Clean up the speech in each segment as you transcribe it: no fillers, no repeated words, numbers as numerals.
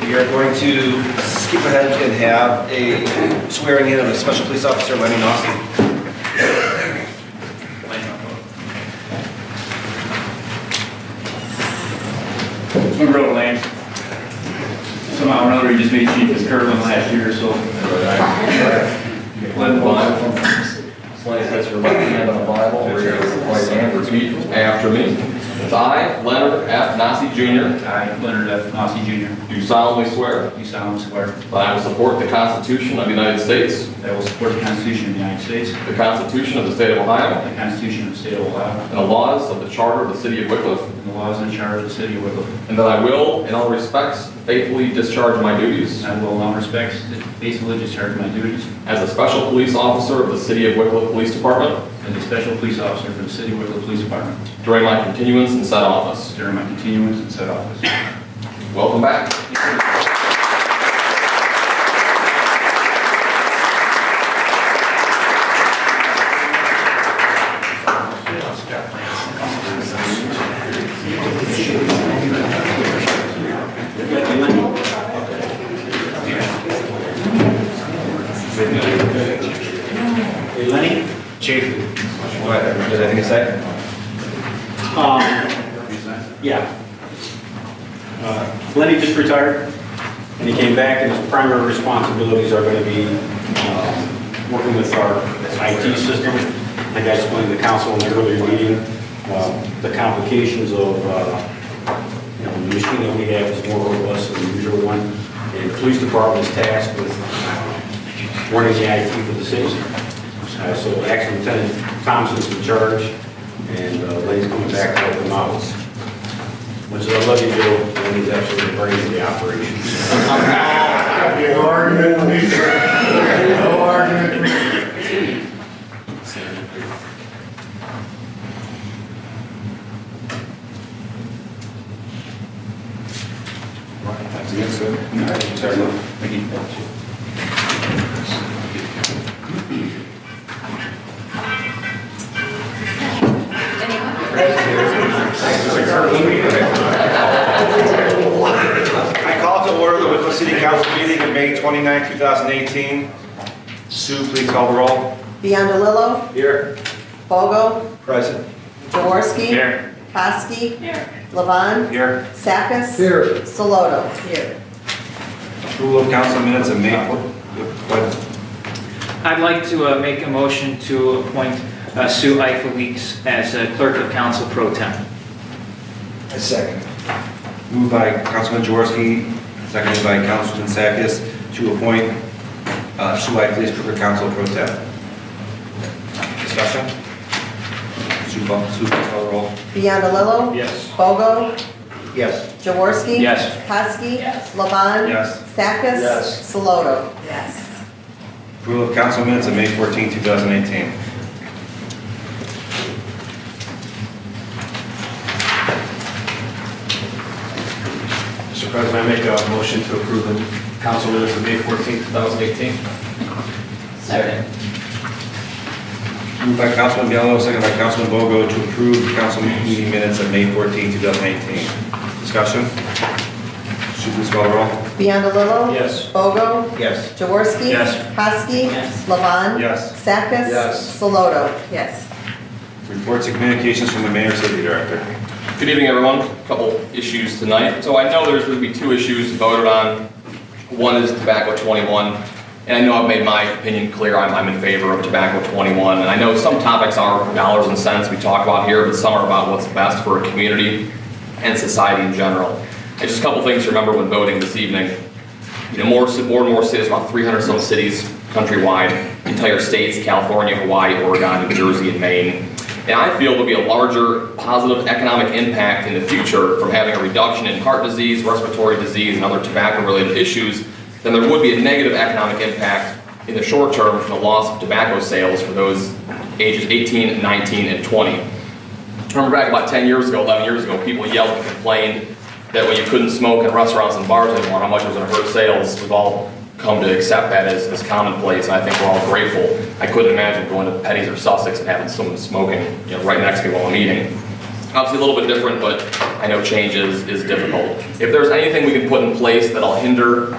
We are going to skip ahead and have a swearing in of a Special Police Officer, Lenny Nosky. We wrote names. Somehow or another, he just made chief of Kirkland last year, so. Glenn Bible. Place your left hand on the Bible, raise your right hand, repeat after me. It's I, Leonard F. Nossi Jr. I, Leonard F. Nossi Jr. Do solemnly swear Do solemnly swear that I will support the Constitution of the United States, that I will support the Constitution of the United States, the Constitution of the State of Ohio, the Constitution of the State of Ohio, and the laws of the Charter of the City of Wickliffe, and the laws and charter of the City of Wickliffe. and that I will, in all respects, faithfully discharge my duties And I will, in all respects, faithfully discharge my duties as a Special Police Officer of the City of Wickliffe Police Department as a Special Police Officer for the City of Wickliffe Police Department during my continuance in said office. during my continuance in said office. Welcome back. Hey, Lenny? Chief, go ahead. Do you have anything to say? Yeah. Lenny just retired, and he came back, and his primary responsibilities are going to be working with our IT system. Like I explained to the council in the earlier meeting, the complications of the machine that we have is more robust than the usual one. And the police department is tasked with running the IT for the city. So actually, Lieutenant Thompson's in charge, and Lenny's coming back to help him out. Which I love you, Joe, and he's actually the brains of the operation. No argument, please. No argument. Thanks again, sir. Sorry. Thank you. I call to order the Wickliffe City Council Meeting of May 29, 2018. Sue, please call the roll. Biondelillo. Here. Bogo. Present. Jaworski. Here. Koski. Levon. Here. Sakis. Here. Saloto. Here. Approval of council minutes of May 4th. I'd like to make a motion to appoint Sue Eiffel Weeks as Clerk of Council Pro Tem. A second. Moved by Councilman Jaworski, seconded by Councilman Sakis, to appoint Sue Eiffel as Clerk of Council Pro Tem. Discussion? Sue, please call the roll. Biondelillo. Yes. Bogo. Yes. Jaworski. Yes. Koski. Levon. Yes. Sakis. Yes. Saloto. Yes. Approval of council minutes of May 14, 2018. Mr. President, I make a motion to approve the council minutes of May 14, 2018. Second. Moved by Councilman Biello, seconded by Councilman Bogo, to approve the council meeting minutes of May 14, 2018. Discussion? Sue, please call the roll. Biondelillo. Yes. Bogo. Yes. Jaworski. Yes. Koski. Yes. Levon. Yes. Sakis. Yes. Saloto. Yes. Reports and communications from the Mayor City Director. Good evening, everyone. A couple issues tonight. So I know there's going to be two issues voted on. One is tobacco 21, and I know I've made my opinion clear. I'm in favor of tobacco 21, and I know some topics are dollars and cents we talk about here, but some are about what's best for a community and society in general. And just a couple things to remember when voting this evening. You know, more and more cities, about 300 some cities countrywide, entire states, California, Hawaii, Oregon, New Jersey, and Maine. And I feel there'll be a larger positive economic impact in the future from having a reduction in heart disease, respiratory disease, and other tobacco-related issues than there would be a negative economic impact in the short term from the loss of tobacco sales for those ages 18, 19, and 20. I remember back about 10 years ago, 11 years ago, people yelled and complained that when you couldn't smoke in restaurants and bars anymore, how much it was going to hurt sales. We've all come to accept that as commonplace, and I think we're all grateful. I couldn't imagine going to Petty's or Sussex and having someone smoking right next to me while I'm eating. Obviously a little bit different, but I know change is difficult. If there's anything we can put in place that'll hinder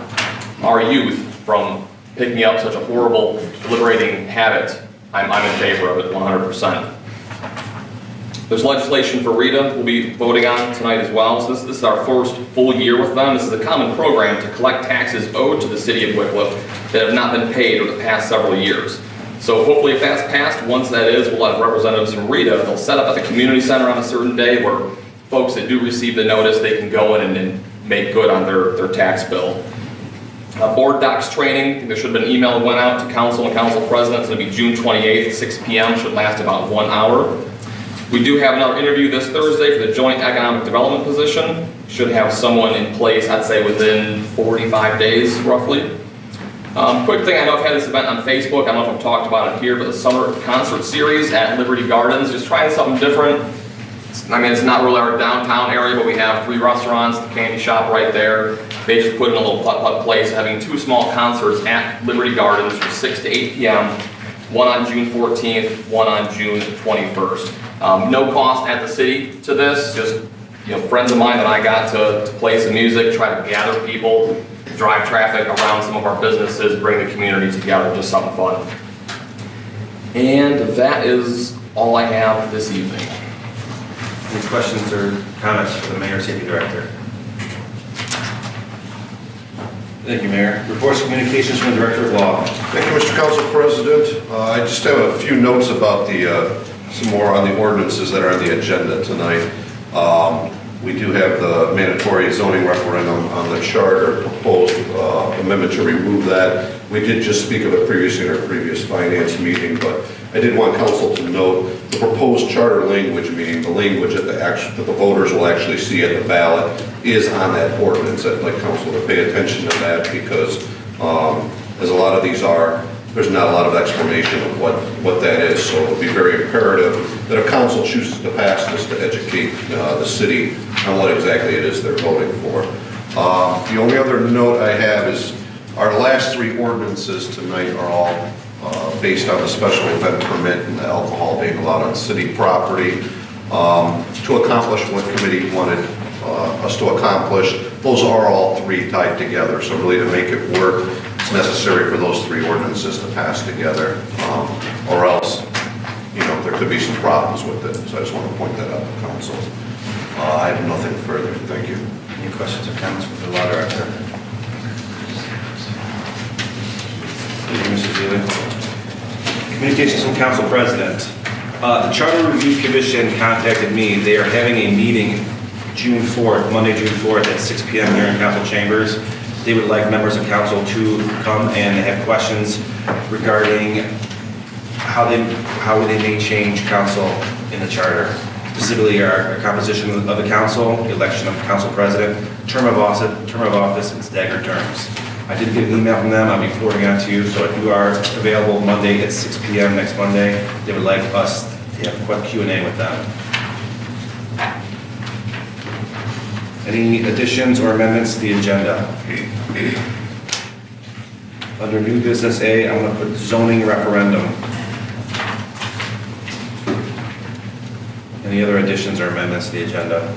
our youth from picking up such a horrible, liberating habit, I'm in favor of it 100%. There's legislation for RETA we'll be voting on tonight as well. So this is our first full year with them. This is a common program to collect taxes owed to the city of Wickliffe that have not been paid over the past several years. So hopefully if that's passed, once that is, we'll have representatives from RETA. They'll set up at the community center on a certain day where folks that do receive the notice, they can go in and make good on their tax bill. Board docs training, there should have been an email that went out to council and council presidents. It'll be June 28th at 6 p.m. Should last about 1 hour. We do have another interview this Thursday for the joint economic development position. Should have someone in place, I'd say within 45 days, roughly. Quick thing, I know I've had this event on Facebook. I don't know if I've talked about it here, but the summer concert series at Liberty Gardens, just trying something different. I mean, it's not really our downtown area, but we have 3 restaurants, the candy shop right there. They just put in a little putt-putt place, having 2 small concerts at Liberty Gardens from 6 to 8 p.m. One on June 14th, one on June 21st. No cost at the city to this, just friends of mine that I got to play some music, try to gather people, drive traffic around some of our businesses, bring the community together, just something fun. And that is all I have this evening. Any questions or comments for the Mayor or Safety Director? Thank you, Mayor. Reports and communications from the Director of Law. Thank you, Mr. Council President. I just have a few notes about some more on the ordinances that are on the agenda tonight. We do have the mandatory zoning referendum on the charter, proposed amendment to remove that. We did just speak of it previously in our previous finance meeting, but I did want council to note the proposed charter language, meaning the language that the voters will actually see at the ballot, is on that ordinance. I'd like council to pay attention to that because, as a lot of these are, there's not a lot of explanation of what that is. So it would be very imperative that if council chooses to pass this, to educate the city on what exactly it is they're voting for. The only other note I have is our last 3 ordinances tonight are all based on the special event permit and the alcohol being allowed on city property. To accomplish what committee wanted us to accomplish, those are all 3 tied together. So really to make it work, it's necessary for those 3 ordinances to pass together, or else, there could be some problems with it. So I just want to point that out to council. I have nothing further. Thank you. Any questions or comments from the Law Director? Thank you, Mr. Zealy. Communications from Council President. The Charter Review Commission contacted me. They are having a meeting June 4th, Monday, June 4th at 6 p.m. here in council chambers. They would like members of council to come and have questions regarding how they may change council in the charter. Specifically, our composition of the council, election of council president, term of office, and staggered terms. I did get an email from them. I'll be forwarding on to you. So if you are available Monday at 6 p.m. next Monday, they would like us to have a quick Q&A with them. Any additions or amendments to the agenda? Under new business A, I'm going to put zoning referendum. Any other additions or amendments to the agenda?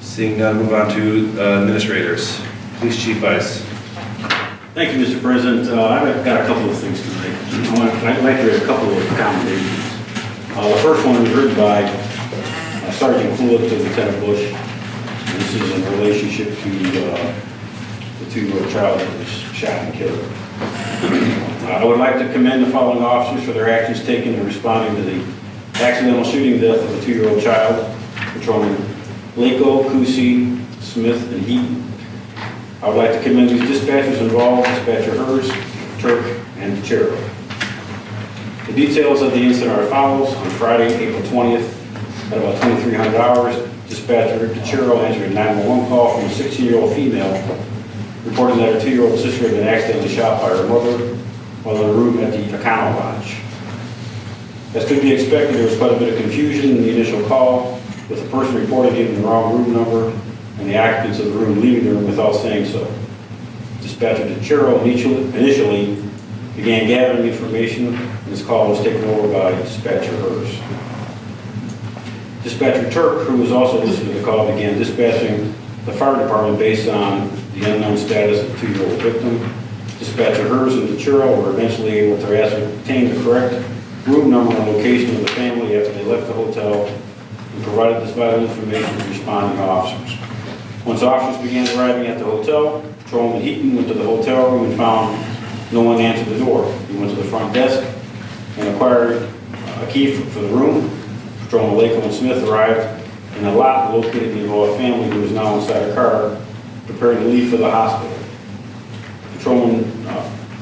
Seeing none, move on to administrators. Police Chief Vice. Thank you, Mr. President. I've got a couple of things tonight. I'd like to read a couple of commendations. The first one was written by Sergeant Coolidge to Lieutenant Bush. And this is in relationship to the 2 child that was shot and killed. I would like to commend the following officers for their actions taken in responding to the accidental shooting death of a 2-year-old child, Patrolman Lako, Kusi, Smith, and Heaton. I would like to commend these dispatchers involved, Dispatcher Hers, Turk, and Chero. The details of the incident are as follows. On Friday, April 20th, at about 2300 hours, Dispatcher Chero answered a 911 call from a 16-year-old female reporting that her 2-year-old sister had been accidentally shot by her mother while in a room at the Econo Lodge. As could be expected, there was quite a bit of confusion in the initial call, with the person reporting giving the wrong room number and the occupants of the room leaving the room without saying so. Dispatcher Chero initially began gathering information, and this call was taken over by Dispatcher Hers. Dispatcher Turk, who was also listening to the call, began dispatching the fire department based on the unknown status of the 2-year-old victim. Dispatcher Hers and DeChurro were eventually able to ascertain the correct room number and location of the family after they left the hotel and provided this vital information to responding officers. Once officers began arriving at the hotel, Patrolman Heaton went to the hotel room and found no one answered the door. He went to the front desk and acquired a key for the room. Patrolman Lake and Smith arrived in a lot located near a family who was now inside a car preparing to leave for the hospital. Patrolman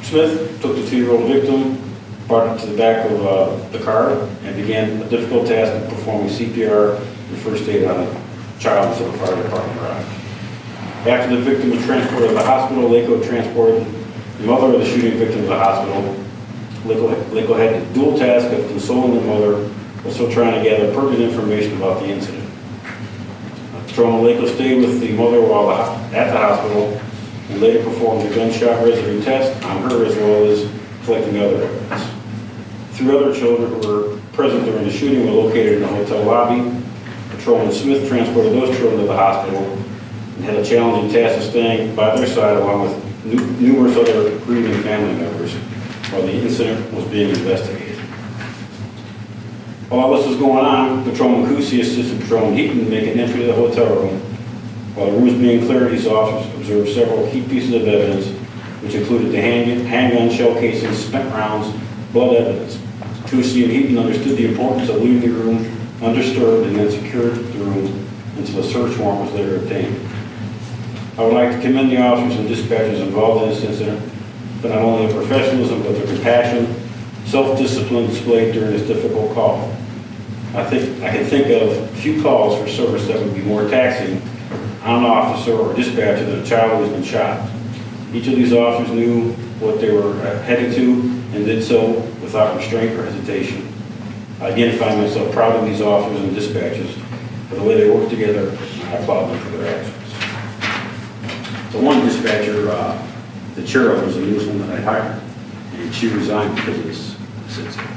Smith took the 2-year-old victim, brought her to the back of the car, and began a difficult task of performing CPR and first aid on a child until the fire department arrived. After the victim was transported to the hospital, Laco transported the mother of the shooting victim to the hospital. Laco had the dual task of consoling the mother, but still trying to gather pertinent information about the incident. Patrolman Laco stayed with the mother while at the hospital and later performed a gunshot residue test on her as well as collecting other evidence. 3 other children who were present during the shooting were located in the hotel lobby. Patrolman Smith transported those children to the hospital and had a challenging task of staying by their side along with numerous other grieving family members while the incident was being investigated. While all this was going on, Patrolman Kusi assisted Patrolman Heaton in making entry to the hotel room. While the room was being cleared, these officers observed several key pieces of evidence, which included the handgun, shell casings, spent rounds, blood evidence. Kusi and Heaton understood the importance of leaving the room undisturbed and then secured the room until a search warrant was later obtained. I would like to commend the officers and dispatchers involved in this incident for not only their professionalism, but their compassion, self-discipline displayed during this difficult call. I can think of few calls for service that would be more taxing on an officer or dispatcher than a child who has been shot. Each of these officers knew what they were headed to and did so without restraint or hesitation. I again find myself proud of these officers and dispatchers for the way they work together, and I applaud them for their actions. The one dispatcher, the chair was the newest one that I hired, and she resigned because of this incident.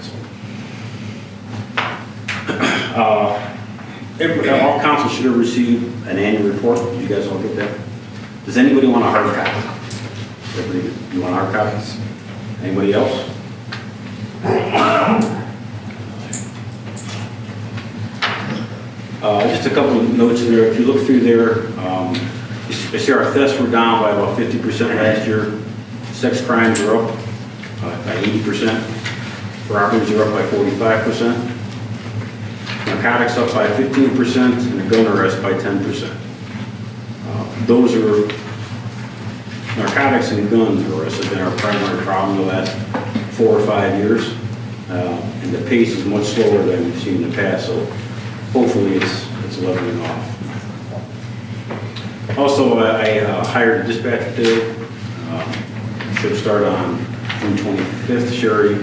All council should have received an annual report. Did you guys all get that? Does anybody want a hard copy? Everybody, you want hard copies? Anybody else? Just a couple of notes in there. If you look through there, you see our thefts were down by about 50% last year. Sex crimes are up by 80%. Robberies are up by 45%. Narcotics up by 15%, and the gun arrest by 10%. Those are, narcotics and guns arrests have been our primary problem the last 4 or 5 years. And the pace is much slower than we've seen in the past, so hopefully it's leveling off. Also, I hired a dispatcher today. Should start on June 25th. Sherry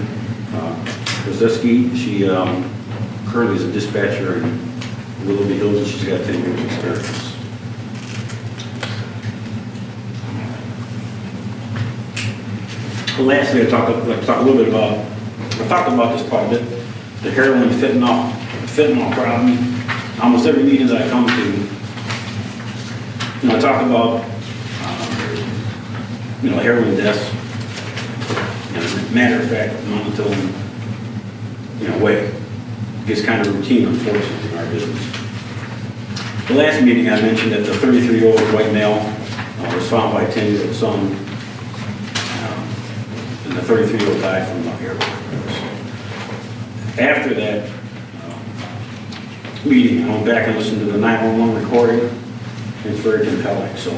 Rozeski. She currently is a dispatcher in Willoughby Hills, and she's got 10 years experience. Lastly, I talked a little bit about, I talked about this quite a bit, the heroin fentanyl problem. Almost every meeting that I come to, I talk about, heroin deaths. Matter of fact, not until, way. It gets kind of routine, unfortunately, in our business. The last meeting I mentioned that the 33-year-old white male was found by a 10-year-old son, and the 33-year-old died from air overdose. After that meeting, I went back and listened to the 911 recording, and it's very compelling. So,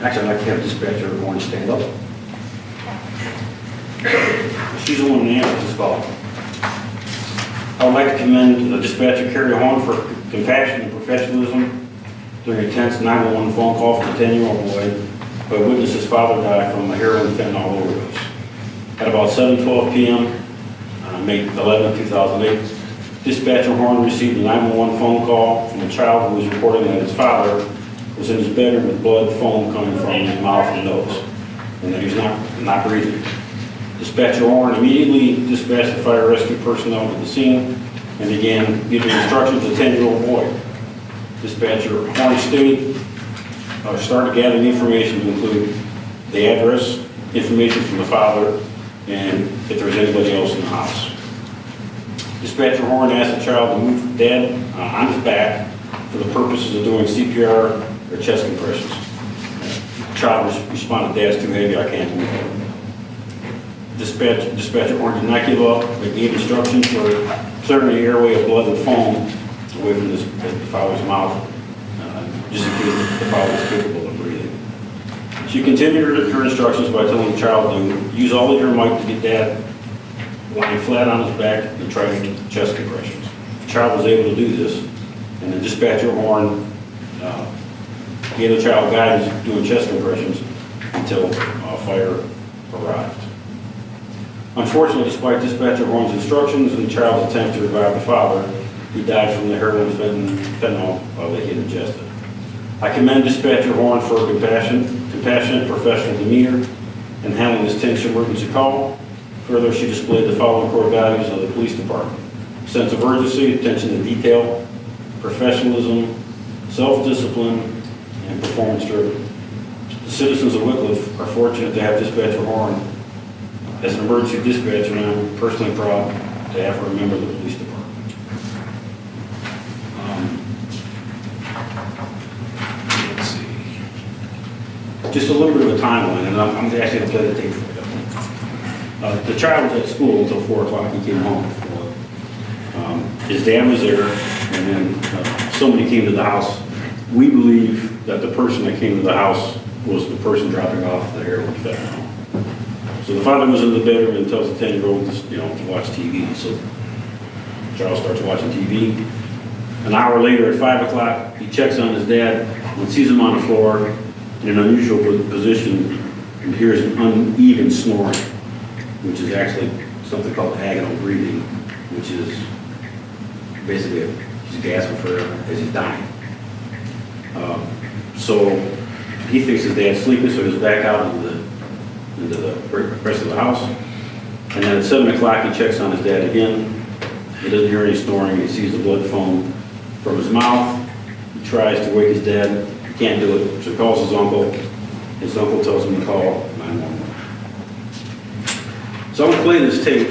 actually, I'd like to have dispatcher going stand up. She's the one who answered this call. I would like to commend the dispatcher Carrie Horn for compassion and professionalism during a tense 911 phone call from a 10-year-old boy who had witnessed his father die from a heroin fentanyl overdose. At about 7:12 p.m. on May 11, 2008, dispatcher Horn received a 911 phone call from a child who was reporting that his father was in his bedroom with blood foam coming from his mouth and nose, and that he was not breathing. Dispatcher Horn immediately dispatched the fire rescue personnel to the scene, and began giving instructions to a 10-year-old boy. Dispatcher Horn stated, started gathering information to include the address, information from the father, and if there was anybody else in the house. Dispatcher Horn asked the child to move Dad on his back for the purposes of doing CPR or chest compressions. The child responded, "Dad's too heavy, I can't move him." Dispatcher Horn did not give up, but gave instructions for clearing the airway of blood and foam away from the father's mouth, just in case the father was capable of breathing. She continued her instructions by telling the child to use all of your might to get Dad lying flat on his back and try to get chest compressions. The child was able to do this, and the dispatcher Horn gave the child guidance doing chest compressions until fire arrived. Unfortunately, despite dispatcher Horn's instructions and the child's attempt to revive the father, he died from the heroin fentanyl that he had ingested. I commend dispatcher Horn for her compassionate professional demeanor in handling this tense emergency call. Further, she displayed the following core values of the police department: sense of urgency, attention to detail, professionalism, self-discipline, and performance-driven. The citizens of Wickliffe are fortunate to have dispatcher Horn as an emergency dispatcher, and I'm personally proud to have her a member of the police department. Let's see. Just a little bit of a timeline, and I'm actually going to play the tape for you. The child was at school until 4 o'clock. He came home. His dad was there, and then somebody came to the house. We believe that the person that came to the house was the person dropping off the heroin fentanyl. So the father was in the bedroom and tells the 10-year-old to watch TV. So the child starts watching TV. An hour later at 5 o'clock, he checks on his dad and sees him on the floor in an unusual position and hears an uneven snoring, which is actually something called agonal breathing, which is basically he's gasping for air as he's dying. So he thinks his dad's sleeping, so he goes back out into the rest of the house. And then at 7 o'clock, he checks on his dad again. He doesn't hear any snoring. He sees the blood foam from his mouth. He tries to wake his dad. He can't do it, so he calls his uncle. His uncle tells him to call 911. So I'm going to play this tape,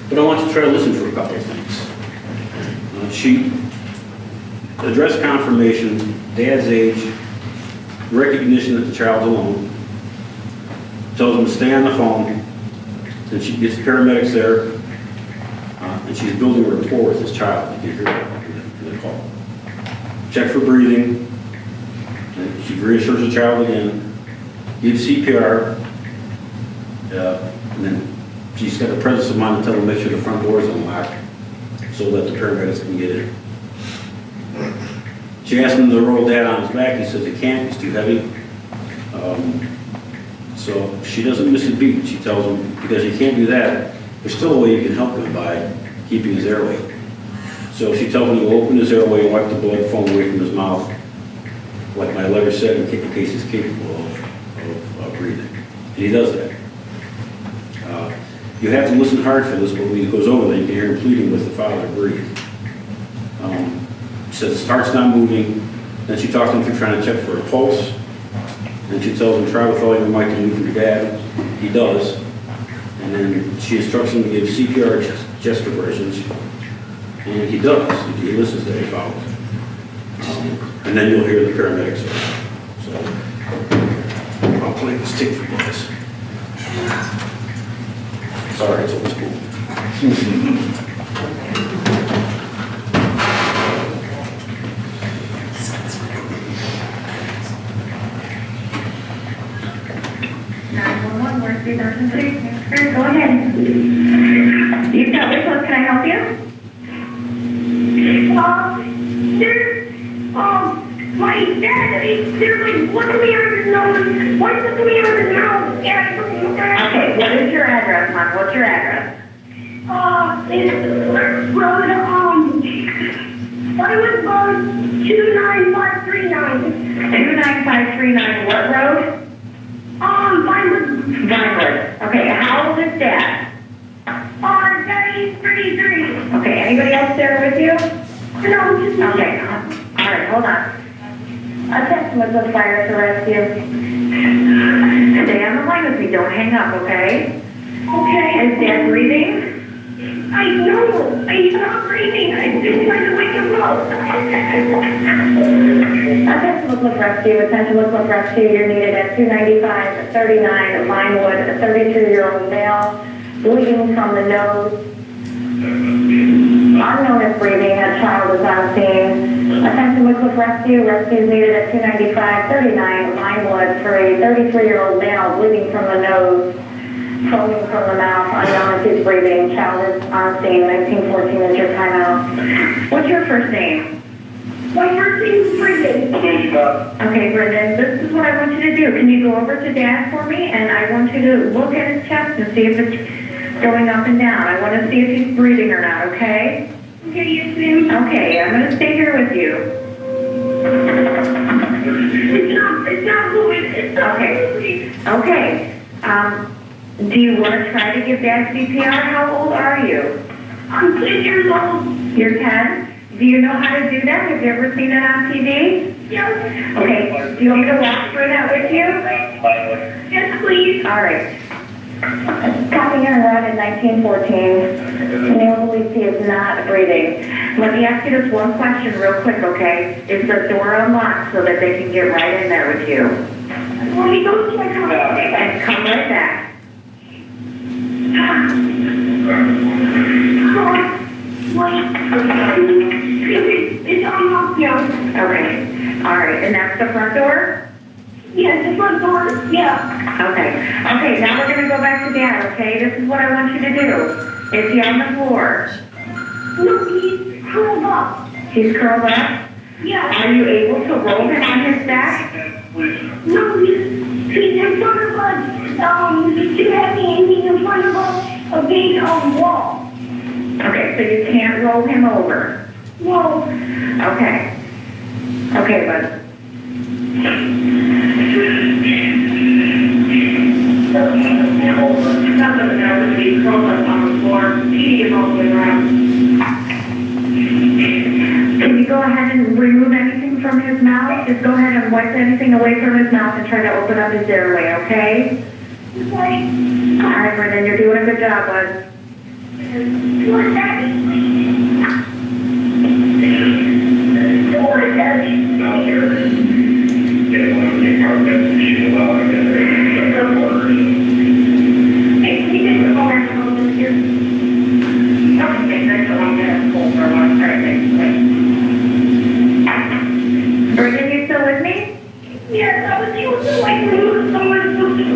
but I want you to try to listen for a couple of things. She addressed confirmation, dad's age, recognition that the child's alone, tells him to stay on the phone, and she gets the paramedics there, and she's building a rapport with this child. You can hear that in the call. Check for breathing, and she reassures the child again, gives CPR, and then she's got the presence of mind to tell them to make sure the front door is unlocked so that the paramedics can get in. She asked him to roll Dad on his back. He says he can't, he's too heavy. So she doesn't miss a beat. She tells him, because he can't do that, there's still a way you can help him by keeping his airway. So she tells him to open his airway and wipe the blood foam away from his mouth, like my letter said, in case he's capable of breathing. And he does that. You have to listen hard for this, but when he goes over there, you can hear him pleading with the father to breathe. She says his heart's not moving. Then she talks him through trying to check for a pulse. And she tells him, try with all your might to move your dad. He does. And then she instructs him to give CPR chest compressions. And he does. He listens to it, he follows. And then you'll hear the paramedics. So I'll play this tape for you guys. Sorry, it's old school. Go ahead. You've got Wickliffe, can I help you? My dad, they're like looking me under his nose. One's looking me under his mouth. Okay, what is your address, Mom? What's your address? It's road, Hollywood Road, 29539. 29539, what road? Vinewood. Okay, how old is Dad? Daddy 1933. Okay, anybody else there with you? No, just me. Okay, all right, hold on. Attention with fire to rescue. Stay on the line with me, don't hang up, okay? Okay. Is Dad breathing? I know. He's not breathing. I'm just trying to wake him up. Attention Wickliffe Rescue, attention Wickliffe Rescue, you're needed at 295-39 Linewood, a 33-year-old male, bleeding from the nose. Unknown is breathing, a child is on scene. Attention Wickliffe Rescue, rescue is needed at 295-39 Linewood for a 33-year-old male, bleeding from the nose, foaming from the mouth, unknown if he's breathing, child is on scene, 1914 is your timeout. What's your first name? My first name is Brendan. Okay, Brendan, this is what I want you to do. Can you go over to Dad for me? And I want you to look at his chest and see if it's going up and down. I want to see if he's breathing or not, okay? Okay, yes, ma'am. Okay, I'm going to stay here with you. It's not moving. It's not moving. Okay. Do you want to try to give Dad CPR? How old are you? I'm 10 years old. You're 10? Do you know how to do that? Have you ever seen it on TV? Yes. Okay, do you want me to walk through that with you? Yes, please. All right. Copy here and run in 1914. Neil believes he is not breathing. Let me ask you this one question real quick, okay? Is the door unlocked so that they can get right in there with you? Let me go check out. And come right back. It's unlocked now. Okay. All right. And that's the front door? Yes, the front door. Yeah. Okay. Okay, now we're going to go back to Dad, okay? This is what I want you to do. Is he on the floor? No, he's curled up. He's curled up? Yeah. Are you able to roll him on his back? No, he's in front of us. He's too heavy and he's in front of a big wall. Okay, so you can't roll him over. No. Okay. Okay, bud. He's curled up on the floor. He is all the way around. Can you go ahead and remove anything from his mouth? Just go ahead and wipe anything away from his mouth and try to open up his airway, okay? Okay. All right, Brendan, you're doing a good job, bud. What's that? What's that? Brendan, you still with me? Yes, I was able to like remove some of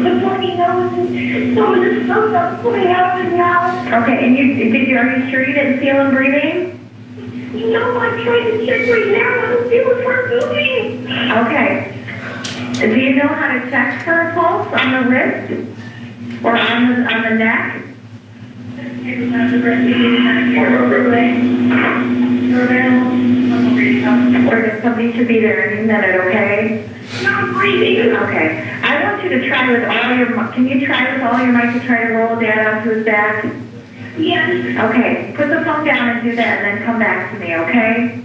the funny nose and some of the stuff that's coming out of his mouth. Okay, and are you sure you didn't feel him breathing? No, I'm trying to check right now. I don't feel it for moving. Okay. Do you know how to check for a pulse on the wrist? Or on the neck? Or if somebody should be there any minute, okay? Not breathing. Okay. I want you to try with all your, can you try with all your might to try to roll Dad onto his back? Yes. Okay, put the phone down and do that and then come back to me, okay?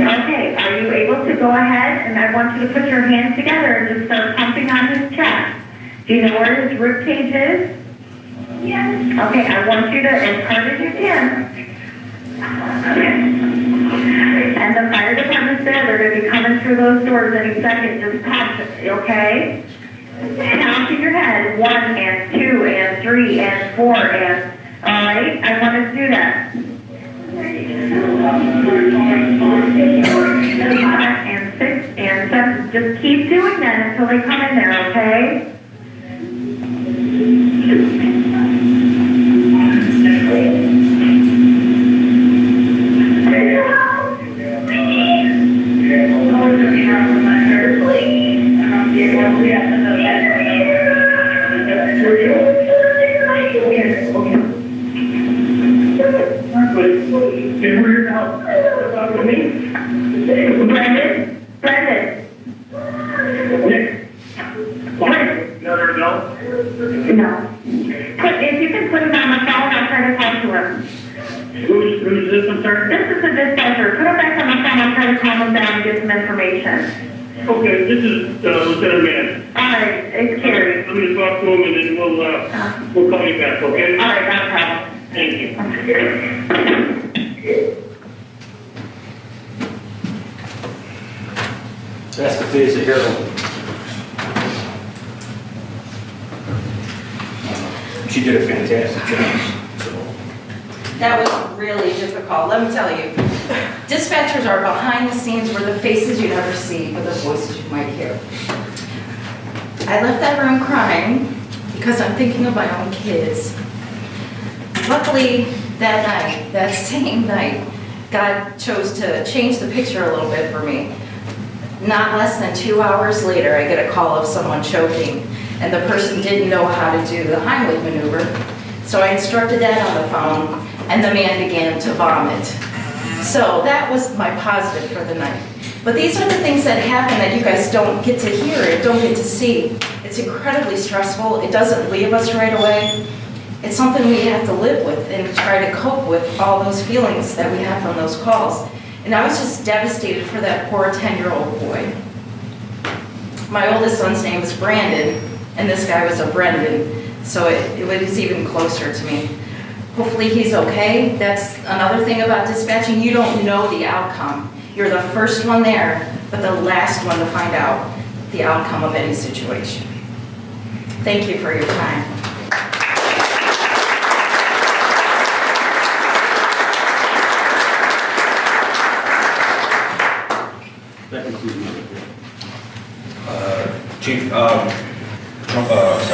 Okay, are you able to go ahead? And I want you to put your hands together and just start pumping on his chest. Do you know where his rib cage is? Yes. Okay, I want you to, as hard as you can. And the fire department's there, they're going to be coming through those doors any second. Just pump it, okay? Count in your head, 1 and 2 and 3 and 4 and, all right? I want us to do that. 5 and 6 and 7. Just keep doing that until they come in there, okay? I'll try to calm him down and get some information. Okay, this is Lieutenant Mann. All right, it's Carrie. I'm gonna talk to him and then we'll call you back, okay? All right, not a problem. Thank you. That's the phase of heroin. She did a fantastic job. That was really difficult, let me tell you. Dispatchers are behind the scenes where the faces you never see, but the voices you might hear. I left that room crying because I'm thinking of my own kids. Luckily, that night, that same night, God chose to change the picture a little bit for me. Not less than 2 hours later, I get a call of someone choking, and the person didn't know how to do the Heimlich maneuver. So I instructed that on the phone, and the man began to vomit. So that was my positive for the night. But these are the things that happen that you guys don't get to hear and don't get to see. It's incredibly stressful. It doesn't leave us right away. It's something we have to live with and try to cope with all those feelings that we have from those calls. And I was just devastated for that poor 10-year-old boy. My oldest son's name is Brandon, and this guy was a Brendan, so it was even closer to me. Hopefully he's okay. That's another thing about dispatching. You don't know the outcome. You're the first one there, but the last one to find out the outcome of any situation. Thank you for your time. That concludes my report. Chief,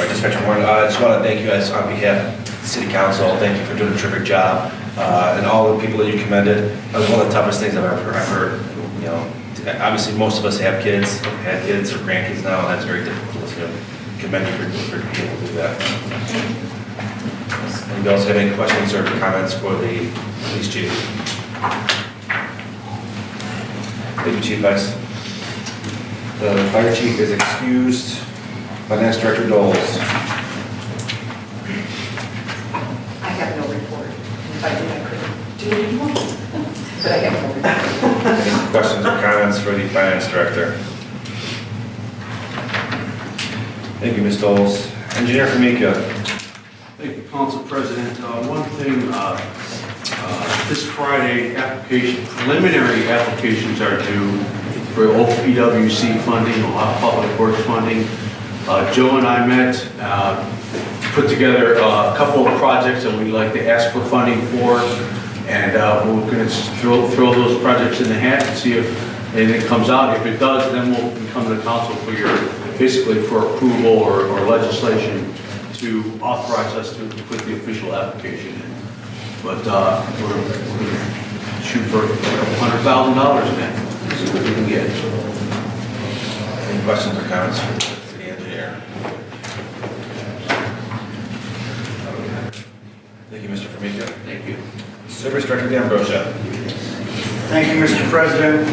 Dispatcher Warren, I just want to thank you guys on behalf of the City Council. Thank you for doing a terrific job. And all the people that you commended. That was one of the toughest things I've ever heard. You know, obviously most of us have kids, had kids or grandkids now, and that's very difficult. So commend you for being able to do that. Anybody else have any questions or comments for the police chief? Thank you, Chief Vice. The fire chief is excused. Finance Director Doles. I have no report. If I did, I couldn't do it anymore. But I have no report. Any questions or comments for the Finance Director? Thank you, Ms. Doles. Engineer Famika. Thank you, Council President. One thing, this Friday, preliminary applications are due for OPWC funding, Ohio Public Works funding. Joe and I met, put together a couple of projects that we'd like to ask for funding for, and we're going to throw those projects in the hat and see if anything comes out. If it does, then we'll come to the council for basically for approval or legislation to authorize us to put the official application in. But we're going to shoot for $100,000 then, see what we can get. Any questions or comments for the engineer? Thank you, Mr. Famika. Thank you. Service Director D'Ambrosio. Thank you, Mr. President.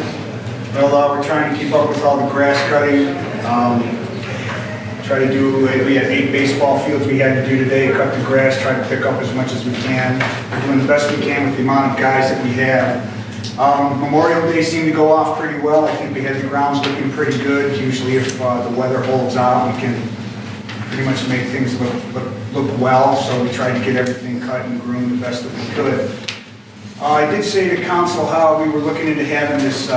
Well, we're trying to keep up with all the grass cutting. Try to do, we had 8 baseball fields we had to do today, cut the grass, try to pick up as much as we can. We're doing the best we can with the amount of guys that we have. Memorial Day seemed to go off pretty well. I think we had the grounds looking pretty good. Usually if the weather holds out, we can pretty much make things look well. So we tried to get everything cut and groomed the best that we could. I did say to council how we were looking into having this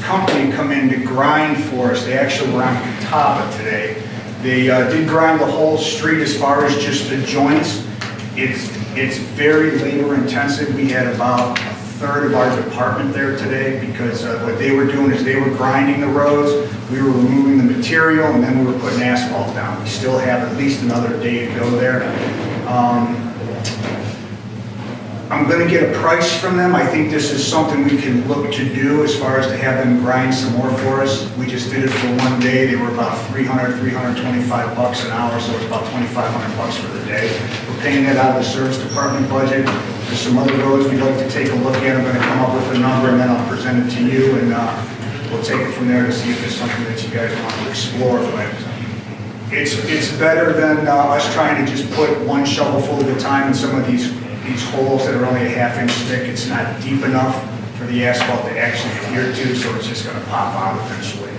company come in to grind for us. They actually were on Catawba today. They did grind the whole street as far as just the joints. It's very labor intensive. We had about a third of our department there today because what they were doing is they were grinding the roads, we were removing the material, and then we were putting asphalt down. We still have at least another day to go there. I'm going to get a price from them. I think this is something we can look to do as far as to have them grind some more for us. We just did it for one day. They were about $325 an hour, so it's about $2,500 for the day. We're paying that out of the service department budget. There's some other roads we'd like to take a look at. I'm going to come up with a number and then I'll present it to you, and we'll take it from there to see if there's something that you guys want to explore. But it's better than us trying to just put one shovelful at a time in some of these holes that are only a half-inch thick. It's not deep enough. for the asphalt to actually adhere to, so it's just gonna pop out eventually.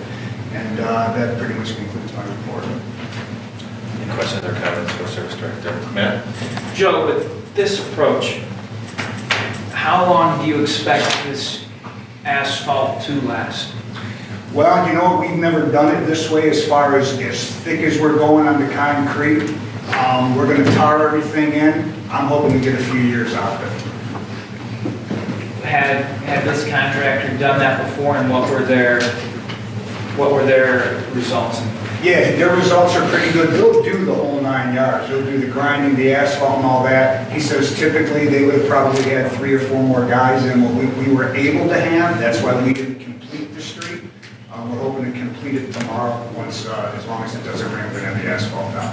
And that pretty much concludes my report. Any questions or comments for Service Director? Matt? Joe, with this approach, how long do you expect this asphalt to last? Well, you know, we've never done it this way as far as thick as we're going on the concrete. We're gonna tar everything in. I'm hoping to get a few years out of it. Had this contractor done that before, and what were their results? Yeah, their results are pretty good. They'll do the whole 9 yards. They'll do the grinding, the asphalt and all that. He says typically they would have probably had 3 or 4 more guys than what we were able to have. That's why we didn't complete the street. We're hoping to complete it tomorrow, once, as long as it doesn't rain, we're gonna have the asphalt down.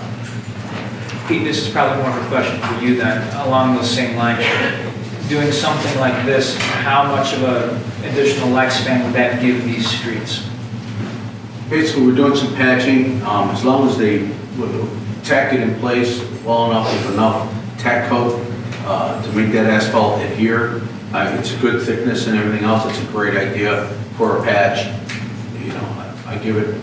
Pete, this is probably more of a question for you then, along those same lines. Doing something like this, how much of an additional lifespan would that give these streets? Basically, we're doing some patching, as long as they tack it in place well enough with enough tack coat to make that asphalt adhere. It's a good thickness and everything else. It's a great idea for a patch. You know, I give it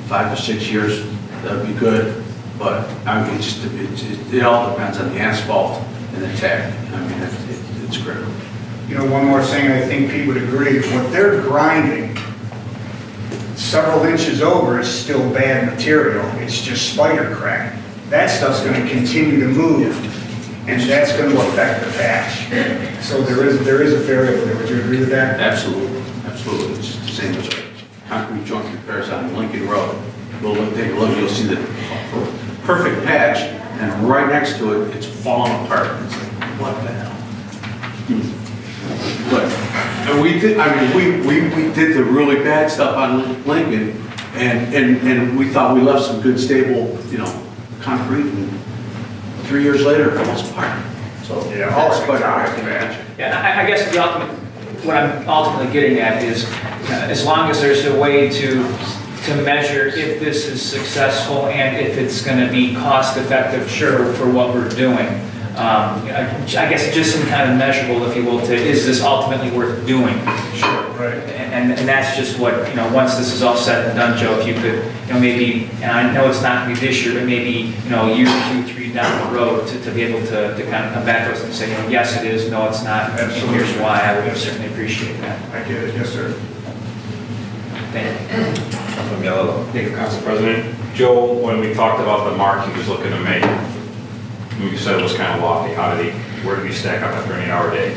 5 to 6 years, that'd be good. But I mean, it all depends on the asphalt and the tack. I mean, it's great. You know, one more thing, I think Pete would agree, what they're grinding several inches over is still bad material. It's just spider crack. That stuff's going to continue to move, and that's going to affect the patch. So there is a variable there. Would you agree with that? Absolutely, absolutely. It's the same as concrete joint repairs on Lincoln Road. We'll take a look, you'll see the perfect patch, and right next to it, it's falling apart. It's like, what the hell? But and we did, I mean, we did the really bad stuff on Lincoln, and we thought we left some good stable, you know, concrete, and 3 years later, it falls apart. So Yeah, that's all quite a right, patch. Yeah, I guess what I'm ultimately getting at is, as long as there's a way to measure if this is successful and if it's going to be cost effective, sure, for what we're doing. I guess just some kind of measurable, if you will, to is this ultimately worth doing? Sure, right. And that's just what, you know, once this is all said and done, Joe, if you could, you know, maybe, and I know it's not going to be this year, but maybe, you know, a year, 2, 3 down the road to be able to kind of come back to us and say, you know, yes, it is, no, it's not, and here's why. I would certainly appreciate that. I get it, yes, sir. Thank you. Councilman Yellow. Thank you, Council President. Joe, when we talked about the mark he was looking to make, you said it was kind of lofty. Where did he stack up after an 8-hour day?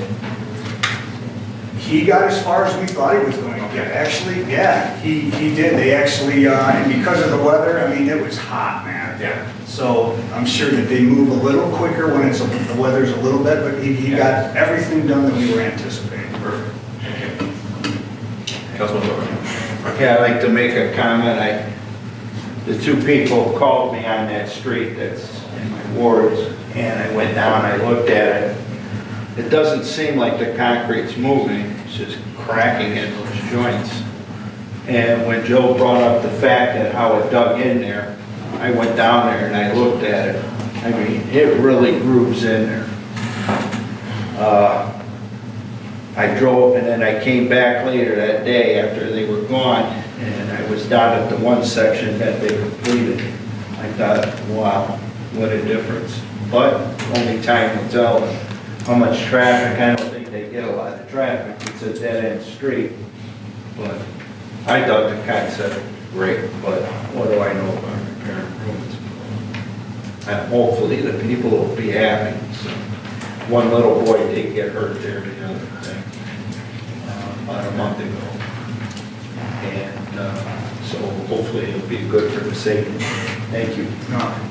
He got as far as we thought he was going to get. Actually, yeah, he did. They actually, and because of the weather, I mean, it was hot, man. Yeah. So I'm sure that they move a little quicker when the weather's a little bit, but he got everything done that we were anticipating. Perfect. Thank you. Councilman Dorr. Okay, I'd like to make a comment. The 2 people called me on that street that's in my wards, and I went down, I looked at it. It doesn't seem like the concrete's moving, it's just cracking in those joints. And when Joe brought up the fact that how it dug in there, I went down there and I looked at it. I mean, it really grooves in there. I drove, and then I came back later that day after they were gone, and I was down at the one section that they completed. I thought, wow, what a difference. But only time will tell how much traffic. I don't think they get a lot of traffic. It's a dead-end street. But I thought the concept was great, but what do I know about repairing roads? And hopefully the people will be happy. So, one little boy did get hurt there the other day, about a month ago. And so hopefully it'll be good for the safety. Thank you.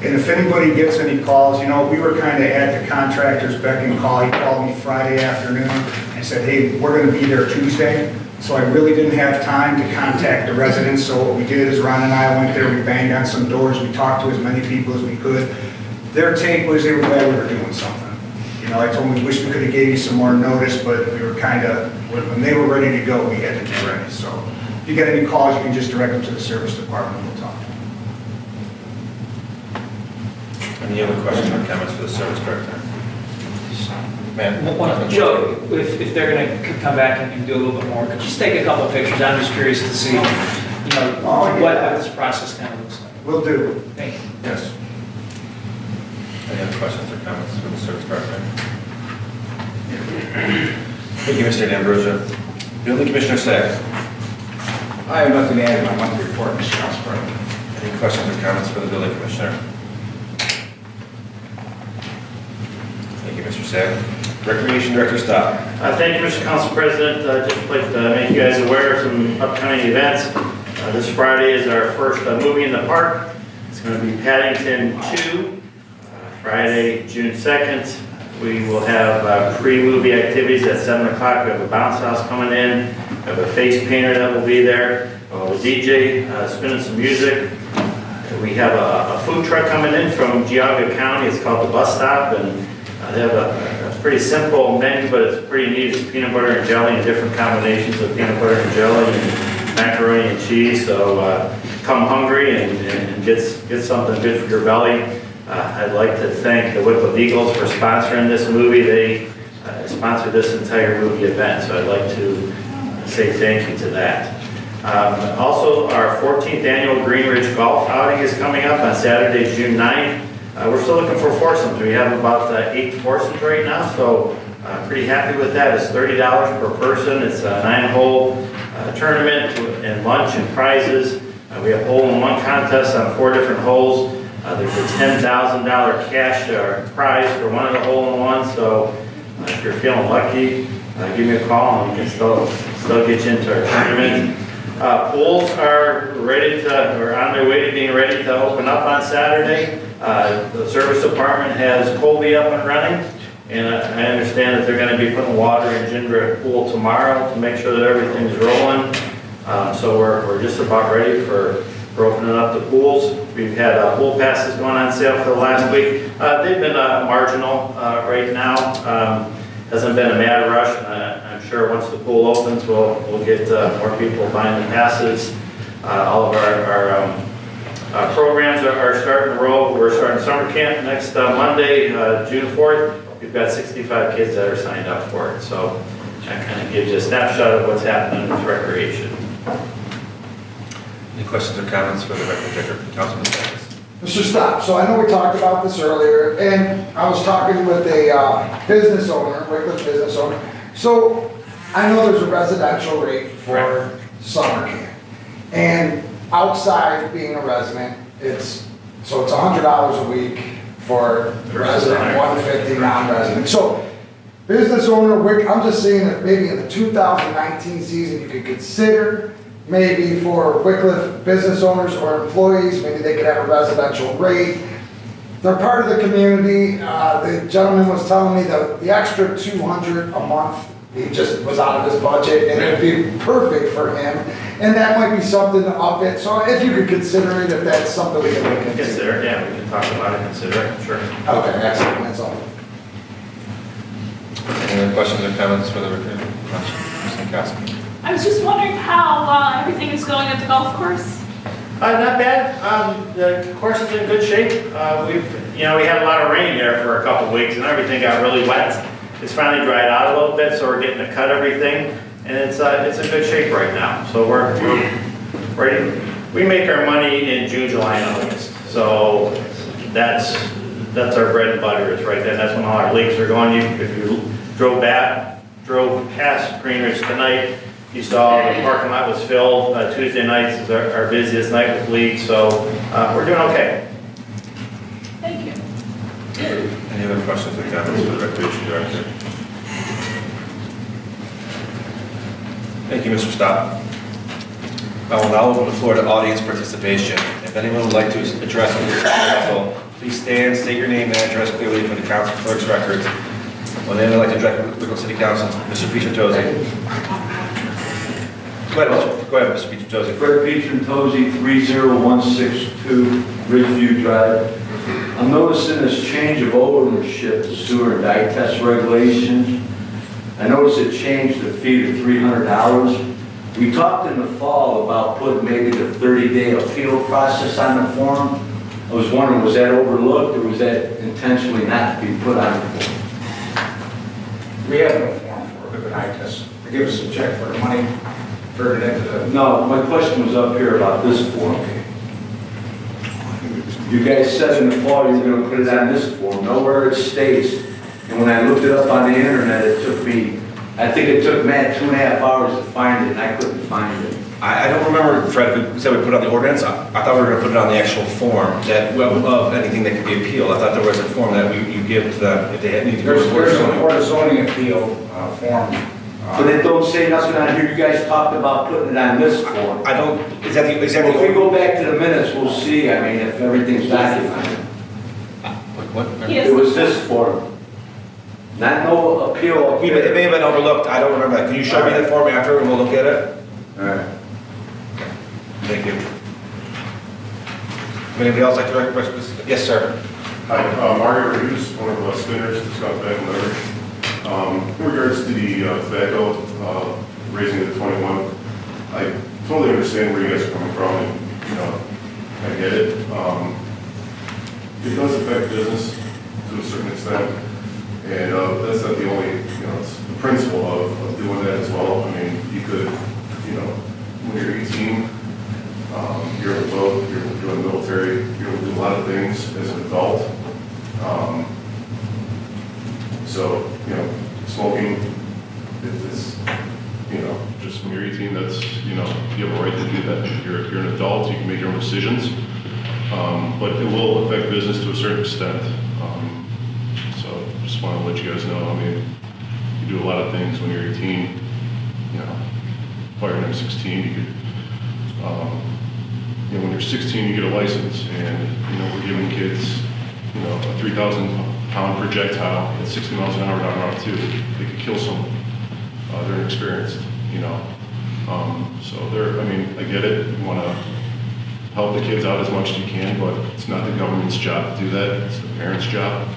And if anybody gets any calls, you know, we were kind of at the contractor's beck and call. He called me Friday afternoon and said, hey, we're going to be there Tuesday. So I really didn't have time to contact the residents. So what we did is Ron and I went there, we banged on some doors, we talked to as many people as we could. Their take was they were glad we were doing something. You know, I told them we wish we could have gave you some more notice, but we were kind of, when they were ready to go, we had to get ready. So if you get any calls, you can just direct them to the service department, we'll talk to them. Any other questions or comments for the Service Director? Joe, if they're gonna come back and do a little bit more, could you just take a couple of pictures? I'm just curious to see, what this process kind of looks like. Will do. Thank you. Yes. Any other questions or comments for the service director? Thank you, Mr. D'Ambrosio. Building Commissioner Sacks. I have nothing to add to my monthly report, Mr. Council President. Any questions or comments for the building commissioner? Thank you, Mr. Sack. Recreation Director Stock. Thank you, Mr. Council President. Just like to make you guys aware of some upcoming events. This Friday is our first movie in the park. It's going to be Paddington 2, Friday, June 2nd. We will have pre-movie activities at 7 o'clock. We have a bounce house coming in. We have a face painter that will be there. A DJ spinning some music. We have a food truck coming in from Geauga County. It's called the Bus Stop, and they have a pretty simple menu, but it's pretty neat. It's peanut butter and jelly and different combinations of peanut butter and jelly and macaroni and cheese. So come hungry and get something good for your belly. I'd like to thank the Wickliffe Eagles for sponsoring this movie. They sponsored this entire movie event, so I'd like to say thank you to that. Also, our 14th annual Green Ridge Golf outing is coming up on Saturday, June 9th. We're still looking for foursomes. We have about 8 foursomes right now, so pretty happy with that. It's $30 per person. It's a 9-hole tournament and lunch and prizes. We have hole-in-one contests on 4 different holes. There's a $10,000 cash prize for one of the hole-in-ones, so if you're feeling lucky, give me a call and we can still get you into our tournament. Pools are on their way to being ready to open up on Saturday. The service department has Colby up and running, and I understand that they're going to be putting water in Ginger Pool tomorrow to make sure that everything's rolling. So we're just about ready for opening up the pools. We've had pool passes going on sale for the last week. They've been marginal right now. Hasn't been a mad rush. I'm sure once the pool opens, we'll get more people buying the passes. All of our programs are starting to roll. We're starting summer camp next Monday, June 4th. We've got 65 kids that are signed up for it. So that kind of gives you a snapshot of what's happening with recreation. Any questions or comments for the Recreation Director, Councilman Sacks? Mr. Stopp, so I know we talked about this earlier, and I was talking with a business owner, Wickliffe business owner. So I know there's a residential rate for summer camp. And outside being a resident, it's $100 a week for resident, $150 non-resident. So business owner, I'm just saying that maybe in the 2019 season, you could consider maybe for Wickliffe business owners or employees, maybe they could have a residential rate. They're part of the community. The gentleman was telling me that the extra $200 a month, he just was out of his budget, and it'd be perfect for him. And that might be something to up it. So if you could consider it, if that's something we can look into. Consider it, yeah, we can talk about it, consider it, sure. Okay, excellent, that's all. Any other questions or comments for the Recreation Council? I was just wondering how everything is going at the golf course. Not bad. The course is in good shape. We had a lot of rain there for a couple of weeks, and everything got really wet. It's finally dried out a little bit, so we're getting to cut everything, and it's in good shape right now. So we're ready. We make our money in June, July, and August. So that's our bread and butter. Is right there. That's when all our leagues are going. If you drove past Green Ridge tonight, you saw the parking lot was filled. Tuesday nights is our busiest night with leagues, so we're doing okay. Thank you. Any other questions or comments for the Recreation Director? Thank you, Mr. Stopp. I will now open the floor to audience participation. If anyone would like to address the council, please stand, state your name and address clearly for the council clerk's records. Would anyone like to address the Wickliffe City Council? Mr. Pietrantosi. Go ahead, Mr. Pietrantosi. Fred Pietrantosi, 30162 Ridgeview Drive. I'm noticing this change of ownership to sewer and dye test regulations. I noticed it changed the fee to $300. We talked in the fall about putting maybe the 30-day appeal process on the form. I was wondering, was that overlooked or was that intentionally not to be put on the form? We have no form for it, but I just, they give us a check for the money, turn it into the. No, my question was up here about this form. You guys said in the fall you were gonna put it on this form, nowhere it states. And when I looked it up on the internet, it took me, I think it took Matt 2.5 hours to find it, and I couldn't find it. I don't remember, Fred, if we said we put it on the ordinance. I thought we were going to put it on the actual form that, well, of anything that could be appealed. I thought there was a form that you give to them if they need to go to court. There's a Board of Zoning appeal form. But it don't say nothing on here, you guys talked about putting it on this form. I don't, is that the, If we go back to the minutes, we'll see, I mean, if everything's documented. What? It was this form. Not no appeal. It may have been overlooked. I don't remember that. Can you show me that form after and we'll look at it? All right. Thank you. Anybody else like to request? Yes, sir. Hi, Mario Hughes, one of the spinners, the Scott Tobacco letters. In regards to the tobacco, raising it to 21, I totally understand where you guys are coming from, and, you know, I get it. It does affect business to a certain extent, and that's not the only, you know, it's the principle of doing that as well. I mean, you could, you know, when you're 18, you're able to vote, you're able to join the military, you're able to do a lot of things as an adult. So, you know, smoking is, you know, just when you're 18, that's, you know, you have a right to do that. If you're an adult, you can make your own decisions. But it will affect business to a certain extent. So just want to let you guys know, I mean, you do a lot of things when you're 18, you know, fire number 16, you could, you know, when you're 16, you get a license, and, you know, we're giving kids, you know, a 3,000-pound projectile at 60 miles an hour down Route 2. They could kill someone. They're inexperienced, you know. So they're, I mean, I get it. You want to help the kids out as much as you can, but it's not the government's job to do that. It's the parents' job.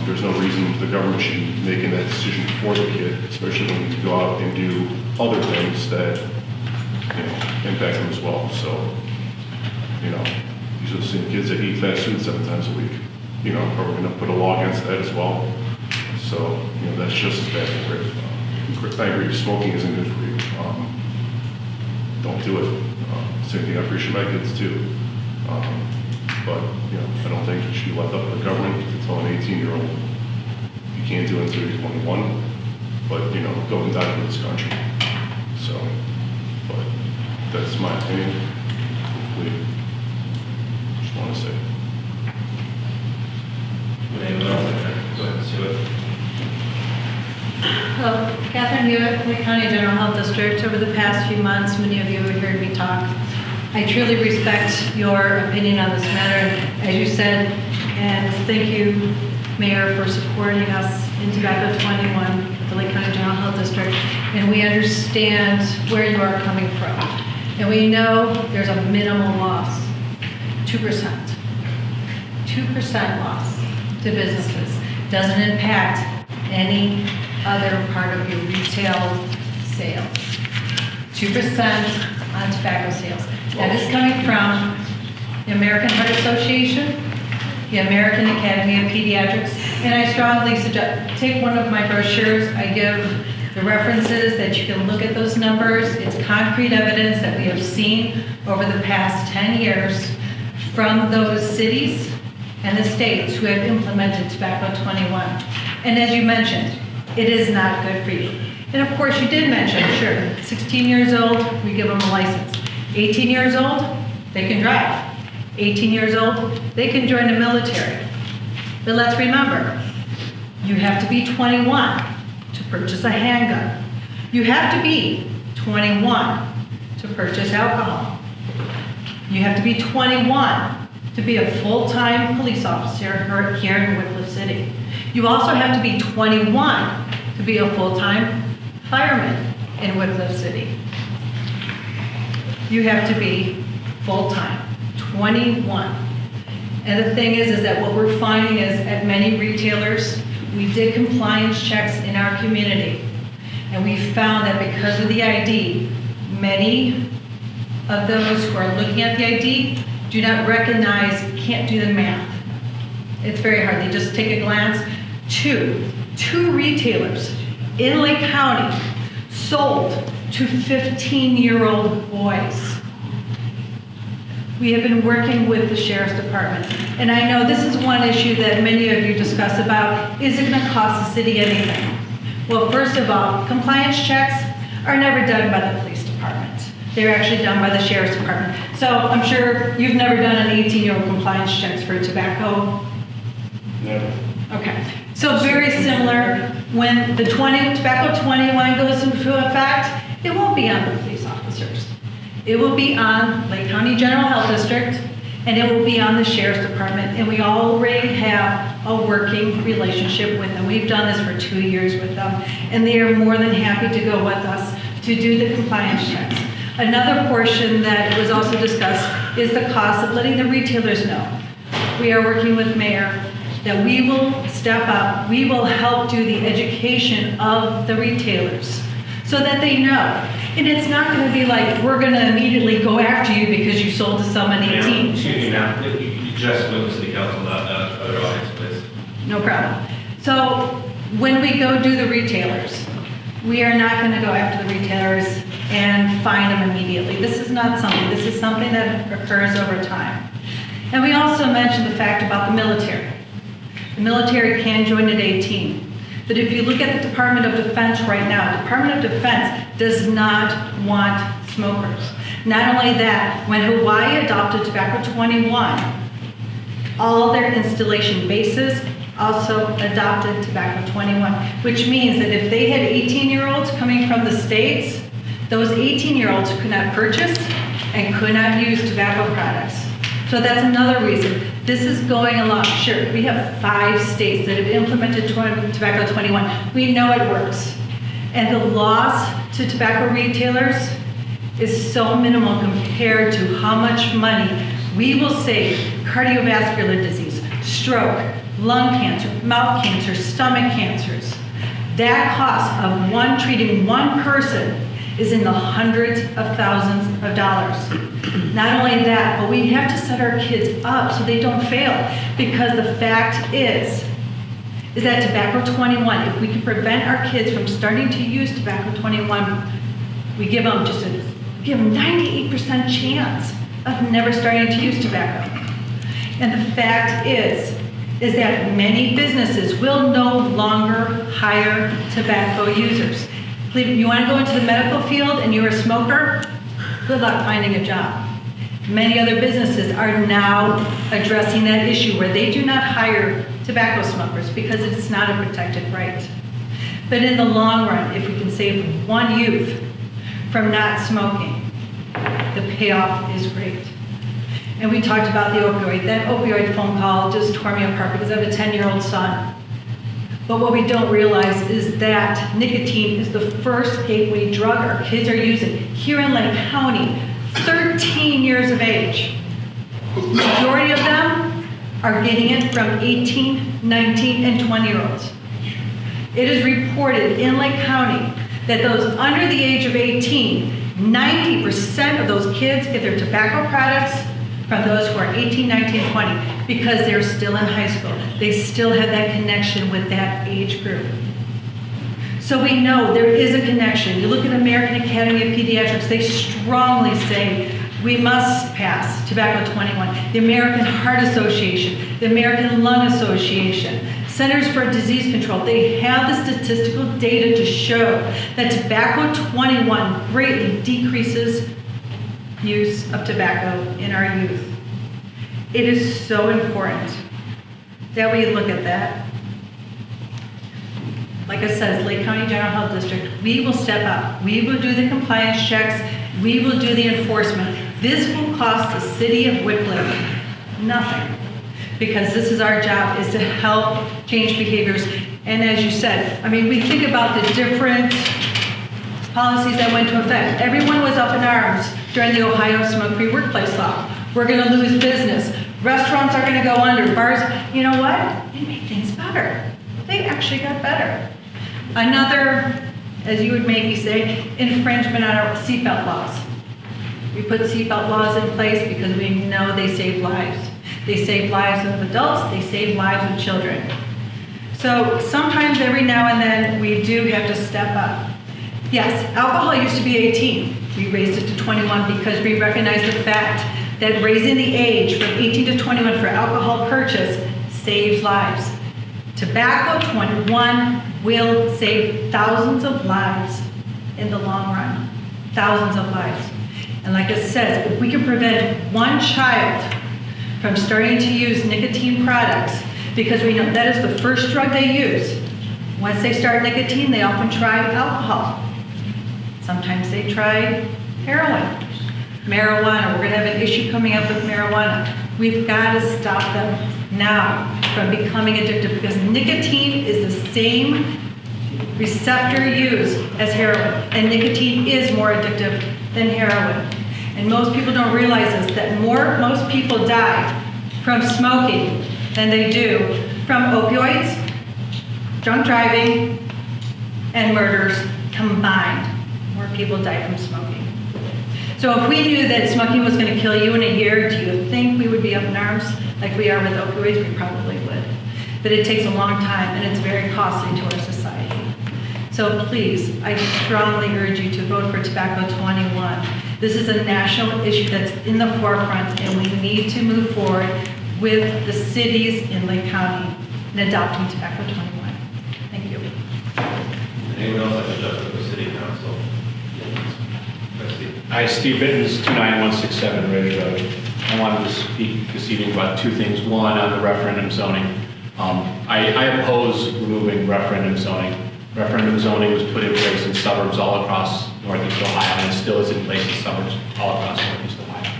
There's no reason the government should be making that decision for the kid, especially when you go out and do other things that, you know, impact them as well. So, you know, these are the same kids that eat fast food 7 times a week. You know, are we going to put a law against that as well? So, you know, that's just as bad for it. I agree, smoking isn't good for you. Don't do it. Same thing, I appreciate my kids too. But, you know, I don't think it should be left up to the government to tell an 18-year-old you can't do it until you're 21, but, you know, go and die for this country. So, but that's my opinion. Hopefully, just want to say. Anyone else? Go ahead, Sue. Hello, Catherine Hewitt, Lake County General Health District. Over the past few months, many of you have heard me talk. I truly respect your opinion on this matter, as you said, and thank you, Mayor, for supporting us in Tobacco 21 at the Lake County General Health District. And we understand where you are coming from. And we know there's a minimal loss, 2%. 2% loss to businesses. Doesn't impact any other part of your retail sales. 2% on tobacco sales. That is coming from the American Heart Association, the American Academy of Pediatrics, and I strongly suggest, take one of my brochures. I give the references that you can look at those numbers. It's concrete evidence that we have seen over the past 10 years from those cities and the states who have implemented Tobacco 21. And as you mentioned, it is not good for you. And of course, you did mention, sure, 16 years old, we give them a license. 18 years old, they can drive. 18 years old, they can join the military. But let's remember, you have to be 21 to purchase a handgun. You have to be 21 to purchase alcohol. You have to be 21 to be a full-time police officer here in Wickliffe City. You also have to be 21 to be a full-time fireman in Wickliffe City. You have to be full-time, 21. And the thing is that what we're finding is at many retailers, we did compliance checks in our community. And we found that because of the ID, many of those who are looking at the ID do not recognize, can't do the math. It's very hard. They just take a glance. 2, 2 retailers in Lake County sold to 15-year-old boys. We have been working with the Sheriff's Department. And I know this is one issue that many of you discuss about, is it gonna cost the city anything? Well, first of all, compliance checks are never done by the police department. They're actually done by the Sheriff's Department. So I'm sure you've never done an 18-year-old compliance checks for tobacco. Never. Okay, so very similar, when the tobacco 21 goes into effect, it won't be on the police officers. It will be on Lake County General Health District, and it will be on the Sheriff's Department, and we already have a working relationship with them. We've done this for 2 years with them, and they are more than happy to go with us to do the compliance checks. Another portion that was also discussed is the cost of letting the retailers know. We are working with Mayor that we will step up, we will help do the education of the retailers so that they know. And it's not gonna be like, we're gonna immediately go after you because you sold to someone 18. Excuse me, ma'am, you just went to City Council, not other audience, please. No problem. So when we go do the retailers, we are not gonna go after the retailers and fine them immediately. This is not something, this is something that occurs over time. And we also mentioned the fact about the military. The military can join at 18. But if you look at the Department of Defense right now, Department of Defense does not want smokers. Not only that, when Hawaii adopted Tobacco 21, all their installation bases also adopted Tobacco 21, which means that if they had 18-year-olds coming from the states, those 18-year-olds could not purchase and could not use tobacco products. So that's another reason. This is going along. Sure, we have 5 states that have implemented Tobacco 21. We know it works. And the loss to tobacco retailers is so minimal compared to how much money we will save cardiovascular disease, stroke, lung cancer, mouth cancer, stomach cancers. That cost of treating one person is in the hundreds of thousands of dollars. Not only that, but we have to set our kids up so they don't fail, because the fact is that Tobacco 21, if we can prevent our kids from starting to use Tobacco 21, we give them 98% chance of never starting to use tobacco. And the fact is that many businesses will no longer hire tobacco users. You want to go into the medical field and you're a smoker? Good luck finding a job. Many other businesses are now addressing that issue where they do not hire tobacco smokers because it's not a protected right. But in the long run, if we can save one youth from not smoking, the payoff is great. And we talked about the opioid. That opioid phone call just tore me apart because I have a 10-year-old son. But what we don't realize is that nicotine is the first gateway drug our kids are using. Here in Lake County, 13 years of age. The majority of them are getting it from 18, 19, and 20-year-olds. It is reported in Lake County that those under the age of 18, 90% of those kids get their tobacco products from those who are 18, 19, 20, because they're still in high school. They still have that connection with that age group. So we know there is a connection. You look at American Academy of Pediatrics, they strongly say we must pass Tobacco 21. The American Heart Association, the American Lung Association, Centers for Disease Control, they have the statistical data to show that Tobacco 21 greatly decreases use of tobacco in our youth. It is so important that we look at that. Like I said, Lake County General Health District, we will step up. We will do the compliance checks. We will do the enforcement. This will cost the city of Wickliffe nothing, because this is our job, is to help change behaviors. And as you said, I mean, we think about the different policies that went into effect. Everyone was up in arms during the Ohio smoke-free workplace law. We're going to lose business. Restaurants are going to go under. Bars, you know what? It made things better. They actually got better. Another, as you would maybe say, infringement on our seatbelt laws. We put seatbelt laws in place because we know they save lives. They save lives of adults, they save lives of children. So sometimes every now and then, we do have to step up. Yes, alcohol used to be 18. We raised it to 21 because we recognize the fact that raising the age from 18 to 21 for alcohol purchase saves lives. Tobacco 21 will save thousands of lives in the long run. Thousands of lives. And like it says, if we can prevent one child from starting to use nicotine products, because we know that is the first drug they use. Once they start nicotine, they often try alcohol. Sometimes they try heroin, marijuana. We're gonna have an issue coming up with marijuana. We've got to stop them now from becoming addictive because nicotine is the same receptor used as heroin, and nicotine is more addictive than heroin. And most people don't realize this, that most people die from smoking than they do from opioids, drunk driving, and murders combined. More people die from smoking. So if we knew that smoking was going to kill you in a year, do you think we would be up in arms like we are with opioids? We probably would. But it takes a long time, and it's very costly to our society. So please, I strongly urge you to vote for Tobacco 21. This is a national issue that's in the forefront, and we need to move forward with the cities in Lake County in adopting Tobacco 21. Thank you. Anyone else like to address the city council? Hi, Steve Bittens, 29167 Ridge Road. I wanted to speak this evening about two things. One, on the referendum zoning. I oppose removing referendum zoning. Referendum zoning was put in place in suburbs all across Northeast Ohio, and it still is in place in suburbs all across Northeast Ohio.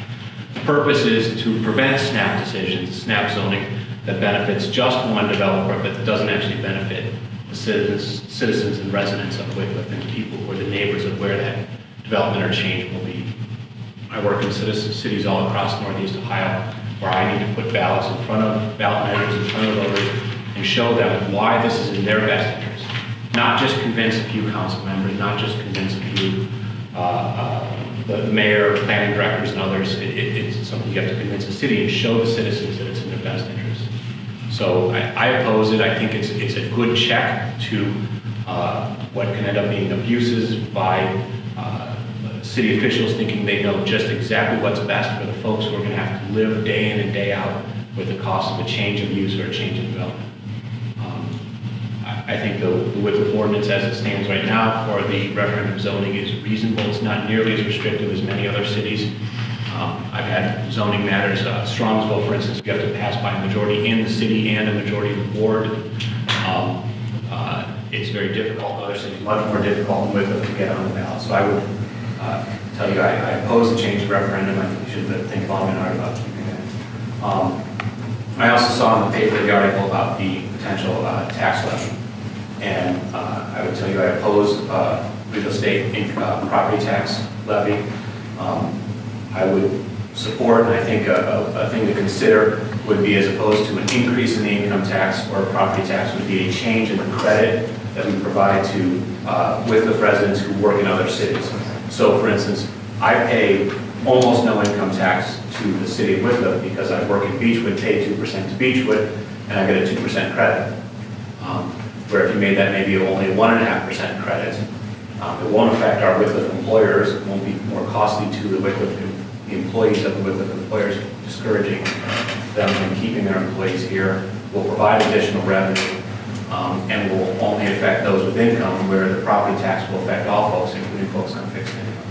The purpose is to prevent snap decisions, snap zoning that benefits just one developer, but doesn't actually benefit the citizens and residents of Wickliffe and people who are the neighbors of where that development or change will be. I work in cities all across Northeast Ohio where I need to put ballot measures in front of voters and show them why this is in their best interest. Not just convince a few council members, not just convince a few, the mayor, planning directors, and others. It's something you have to convince the city and show the citizens that it's in their best interest. So I oppose it. I think it's a good check to what can end up being abuses by city officials thinking they know just exactly what's best for the folks who are going to have to live day in and day out with the cost of a change of use or a change of development. I think the Wickliffe ordinance as it stands right now for the referendum zoning is reasonable. It's not nearly as restrictive as many other cities. I've had zoning matters, Strongsville, for instance, you have to pass by a majority in the city and a majority of the board. It's very difficult. Other cities, much more difficult than Wickliffe to get on the ballot. So I would tell you, I oppose the change of referendum. I think you should think long and hard about keeping it. I also saw in the paper the article about the potential tax levy. And I would tell you I oppose real estate property tax levy. I would support, and I think a thing to consider would be, as opposed to an increase in the income tax or property tax, would be a change in the credit that we provide to Wickliffe residents who work in other cities. So for instance, I pay almost no income tax to the city of Wickliffe because I work in Beechwood, pay 2% to Beechwood, and I get a 2% credit. Where if you made that maybe only 1.5% credit, it won't affect our Wickliffe employers. It won't be more costly to the employees of the Wickliffe employers, discouraging them from keeping their employees here. Will provide additional revenue and will only affect those with income, where the property tax will affect all folks, including folks on fixed income.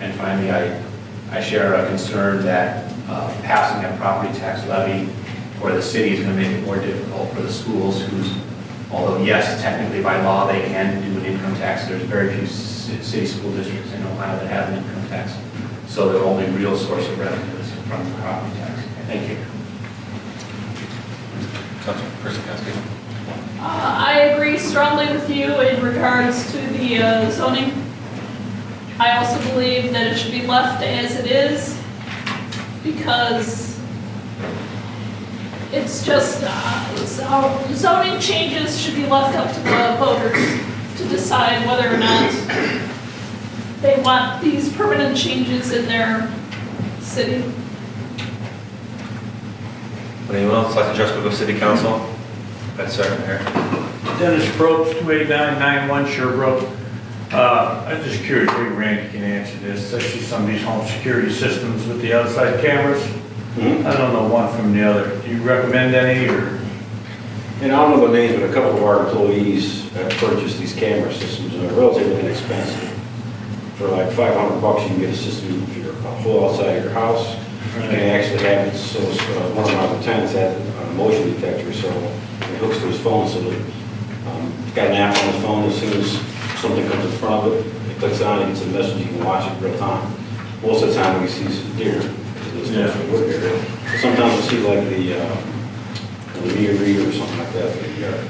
And finally, I share a concern that passing a property tax levy for the city is going to make it more difficult for the schools whose, although yes, technically by law they can do an income tax, there's very few city school districts in Ohio that have an income tax. So the only real source of revenue is from the property tax. Thank you. I agree strongly with you in regards to the zoning. I also believe that it should be left as it is because it's just zoning changes should be left up to the voters to decide whether or not they want these permanent changes in their city. Would anyone else like to address Wickliffe City Council? That's certain here. Dennis Probst, 28991 Sherbrooke. I'm just curious, maybe Randy can answer this. I see some of these home security systems with the outside cameras. I don't know one from the other. Do you recommend any, or? And I don't know the names, but a couple of our employees have purchased these camera systems, and they're relatively inexpensive. For like $500, you can get a system for your whole outside of your house. You can actually have it, so one of my lieutenants had a motion detector, so it hooks to his phone, so that he's got an app on his phone. As soon as something comes in front of it, it clicks on it, gets a message, you can watch it real time. Most of the time, we see deer. Sometimes we'll see like the meter reader or something like that for the yard.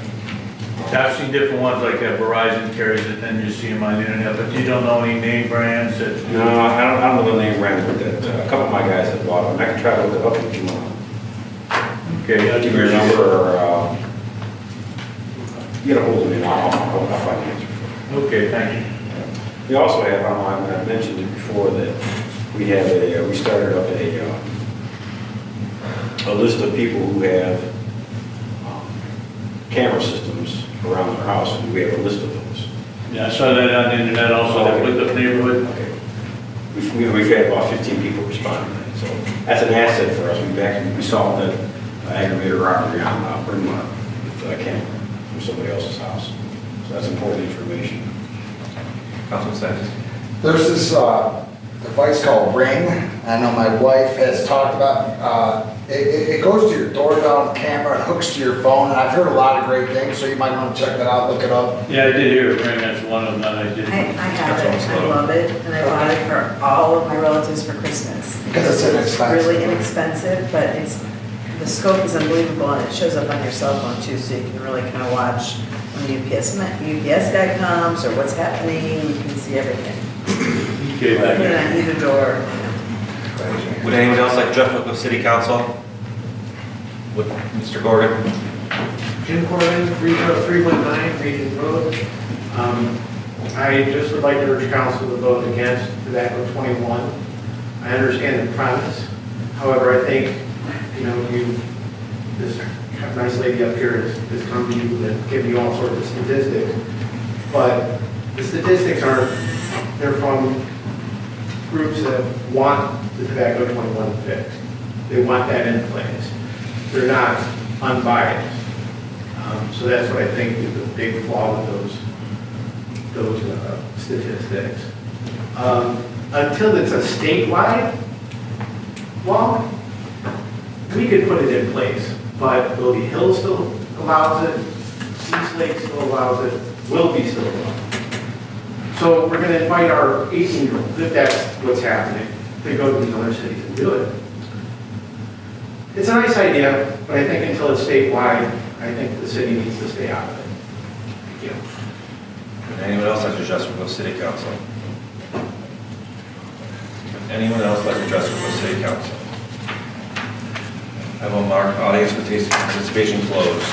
I've seen different ones like that, Verizon carries it, then you see them on the internet, but you don't know any name brands that? No, I don't know the name brand, but that, a couple of my guys have bought them. I can try to look it up if you want. Okay. I'll give you your number, or get a hold of me and I'll find the answer. Okay, thank you. We also have, I mentioned it before, that we started up a list of people who have camera systems around their house, and we have a list of those. Yeah, I saw that on the internet also, that Wickliffe neighborhood. Okay. We've had about 15 people respond to that, so that's an asset for us. We solved that aggravated robbery on Brynmont with a camera from somebody else's house. So that's important information. Councilman Sines. There's this device called Ring. I know my wife has talked about, it goes to your doorbell camera, it hooks to your phone, and I've heard a lot of great things, so you might want to check that out, look it up. Yeah, I did hear it, Ring, that's one of them that I did. I have it, I love it, and I bought it for all of my relatives for Christmas. Because it's inexpensive. Really inexpensive, but the scope is unbelievable, and it shows up on your cell phone too, so you can really kind of watch when the UPS guy comes, or what's happening, you can see everything. Okay, Put it on either door. Would anyone else like to address Wickliffe City Council? With Mr. Gordon? Jim Corbin, 30319 Region Road. I just would like to urge council to vote against tobacco 21. I understand the premise. However, I think, this nice lady up here has come to you and given you all sorts of statistics. But the statistics they're from groups that want the tobacco 21 fixed. They want that in place. They're not unbiased. So that's what I think is the big flaw with those statistics. Until it's a statewide law, we could put it in place, but Willoughby Hill still allows it, East Lake still allows it, Willoughby still allows it. So we're going to invite our 18-year-olds, if that's what's happening, to go to these other cities and do it. It's a nice idea, but I think until it's statewide, I think the city needs to stay out of it. Thank you. Would anyone else like to address Wickliffe City Council? Anyone else like to address Wickliffe City Council? I will mark audience participation closed.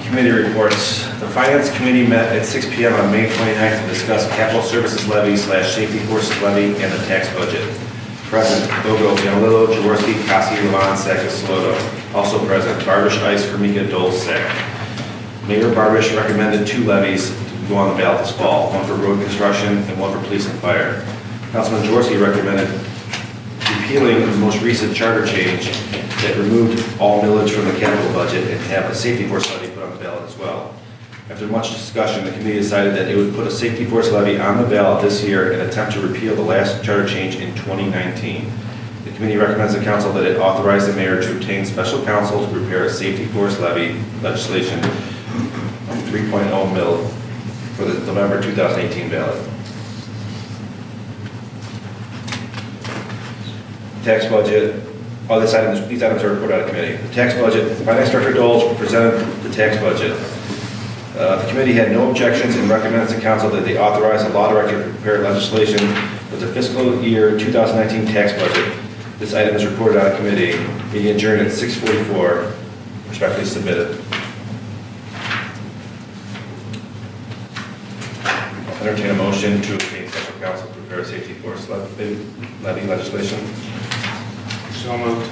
Committee reports. The Finance Committee met at 6 p.m. on May 29th to discuss capital services levy / safety forces levy and the tax budget. Present, Bogo, Gianlillo, Jaworski, Kasi, Levon, Sakis, Saloto. Also present, Barbish, Ice, Formica, Dole, Sack. Mayor Barbish recommended 2 levies to go on the ballot this fall, one for road construction and one for police and fire. Councilman Jaworski recommended repealing the most recent charter change that removed all millage from the capital budget and have a safety force levy put on the ballot as well. After much discussion, the committee decided that it would put a safety force levy on the ballot this year and attempt to repeal the last charter change in 2019. The committee recommends the council that it authorize the mayor to obtain special counsel to prepare a safety force levy legislation 3.0 mil for the November 2018 ballot. Tax budget. These items are reported out of committee. The tax budget. Finance Director Doles presented the tax budget. The committee had no objections and recommends the council that they authorize the law director to prepare legislation with the fiscal year 2019 tax budget. This item is reported out of committee. Meeting adjourned at 6:44. Respectfully submitted. Entertain a motion to obtain special counsel to prepare a safety force levy legislation. So moved.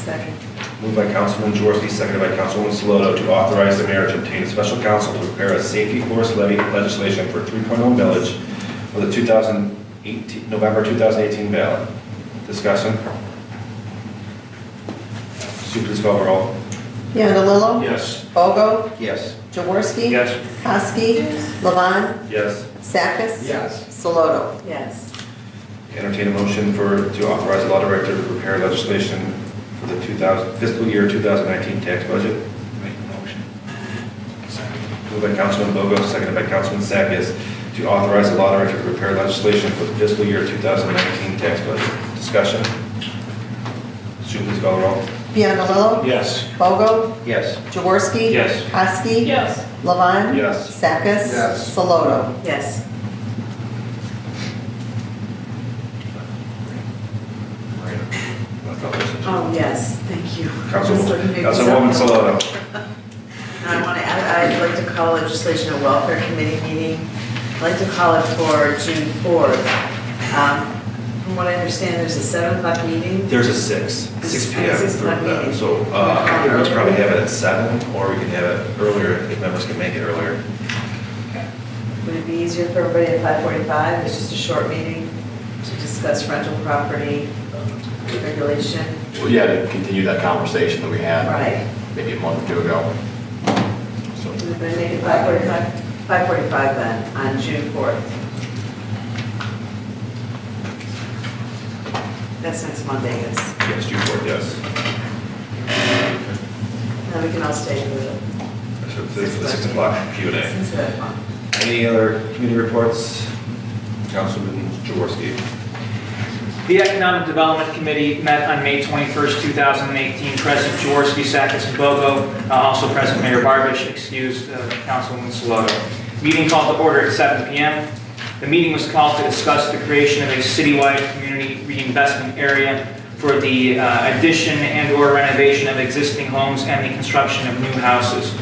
Second. Moved by Councilman Jaworski, seconded by Councilwoman Saloto to authorize the mayor to obtain a special counsel to prepare a safety force levy legislation for 3.0 millage for the November 2018 ballot. Discussion? Sue, please call the roll. Biondello? Yes. Bogo? Yes. Jaworski? Yes. Kowski? Levon? Yes. Sakis? Yes. Saloto? Yes. Entertain a motion to authorize the law director to prepare legislation for the fiscal year 2019 tax budget. Make a motion. Moved by Councilman Bogo, seconded by Councilman Sakis to authorize the law director to prepare legislation for the fiscal year 2019 tax budget. Discussion? Sue, please call the roll. Biondello? Yes. Bogo? Yes. Jaworski? Yes. Kowski? Yes. Levon? Yes. Sakis? Yes. Saloto? Yes. Oh, yes, thank you. Councilwoman Saloto. I want to add, I'd like to call legislation a welfare committee meeting. I'd like to call it for June 4th. From what I understand, there's a 7 o'clock meeting. There's a 6 p.m. 6 o'clock meeting. So let's probably have it at 7, or we can have it earlier if members can make it earlier. Would it be easier for everybody at 5:45? It's just a short meeting to discuss rental property regulation. Well, yeah, to continue that conversation that we had Right. maybe a month or two ago. We're going to make it 5:45? 5:45 then, on June 4th. That's next Monday, yes. Yes, June 4th, yes. Then we can all stay for the So the 6 o'clock Q&A. instead of fun. Any other community reports? Councilman Jaworski. The Economic Development Committee met on May 21st, 2018. President Jaworski, Sakis, and Bogo, also present Mayor Barbish, excused Councilwoman Saloto. Meeting called to order at 7 p.m. The meeting was called to discuss the creation of a citywide community reinvestment area for the addition and/or renovation of existing homes and the construction of new houses.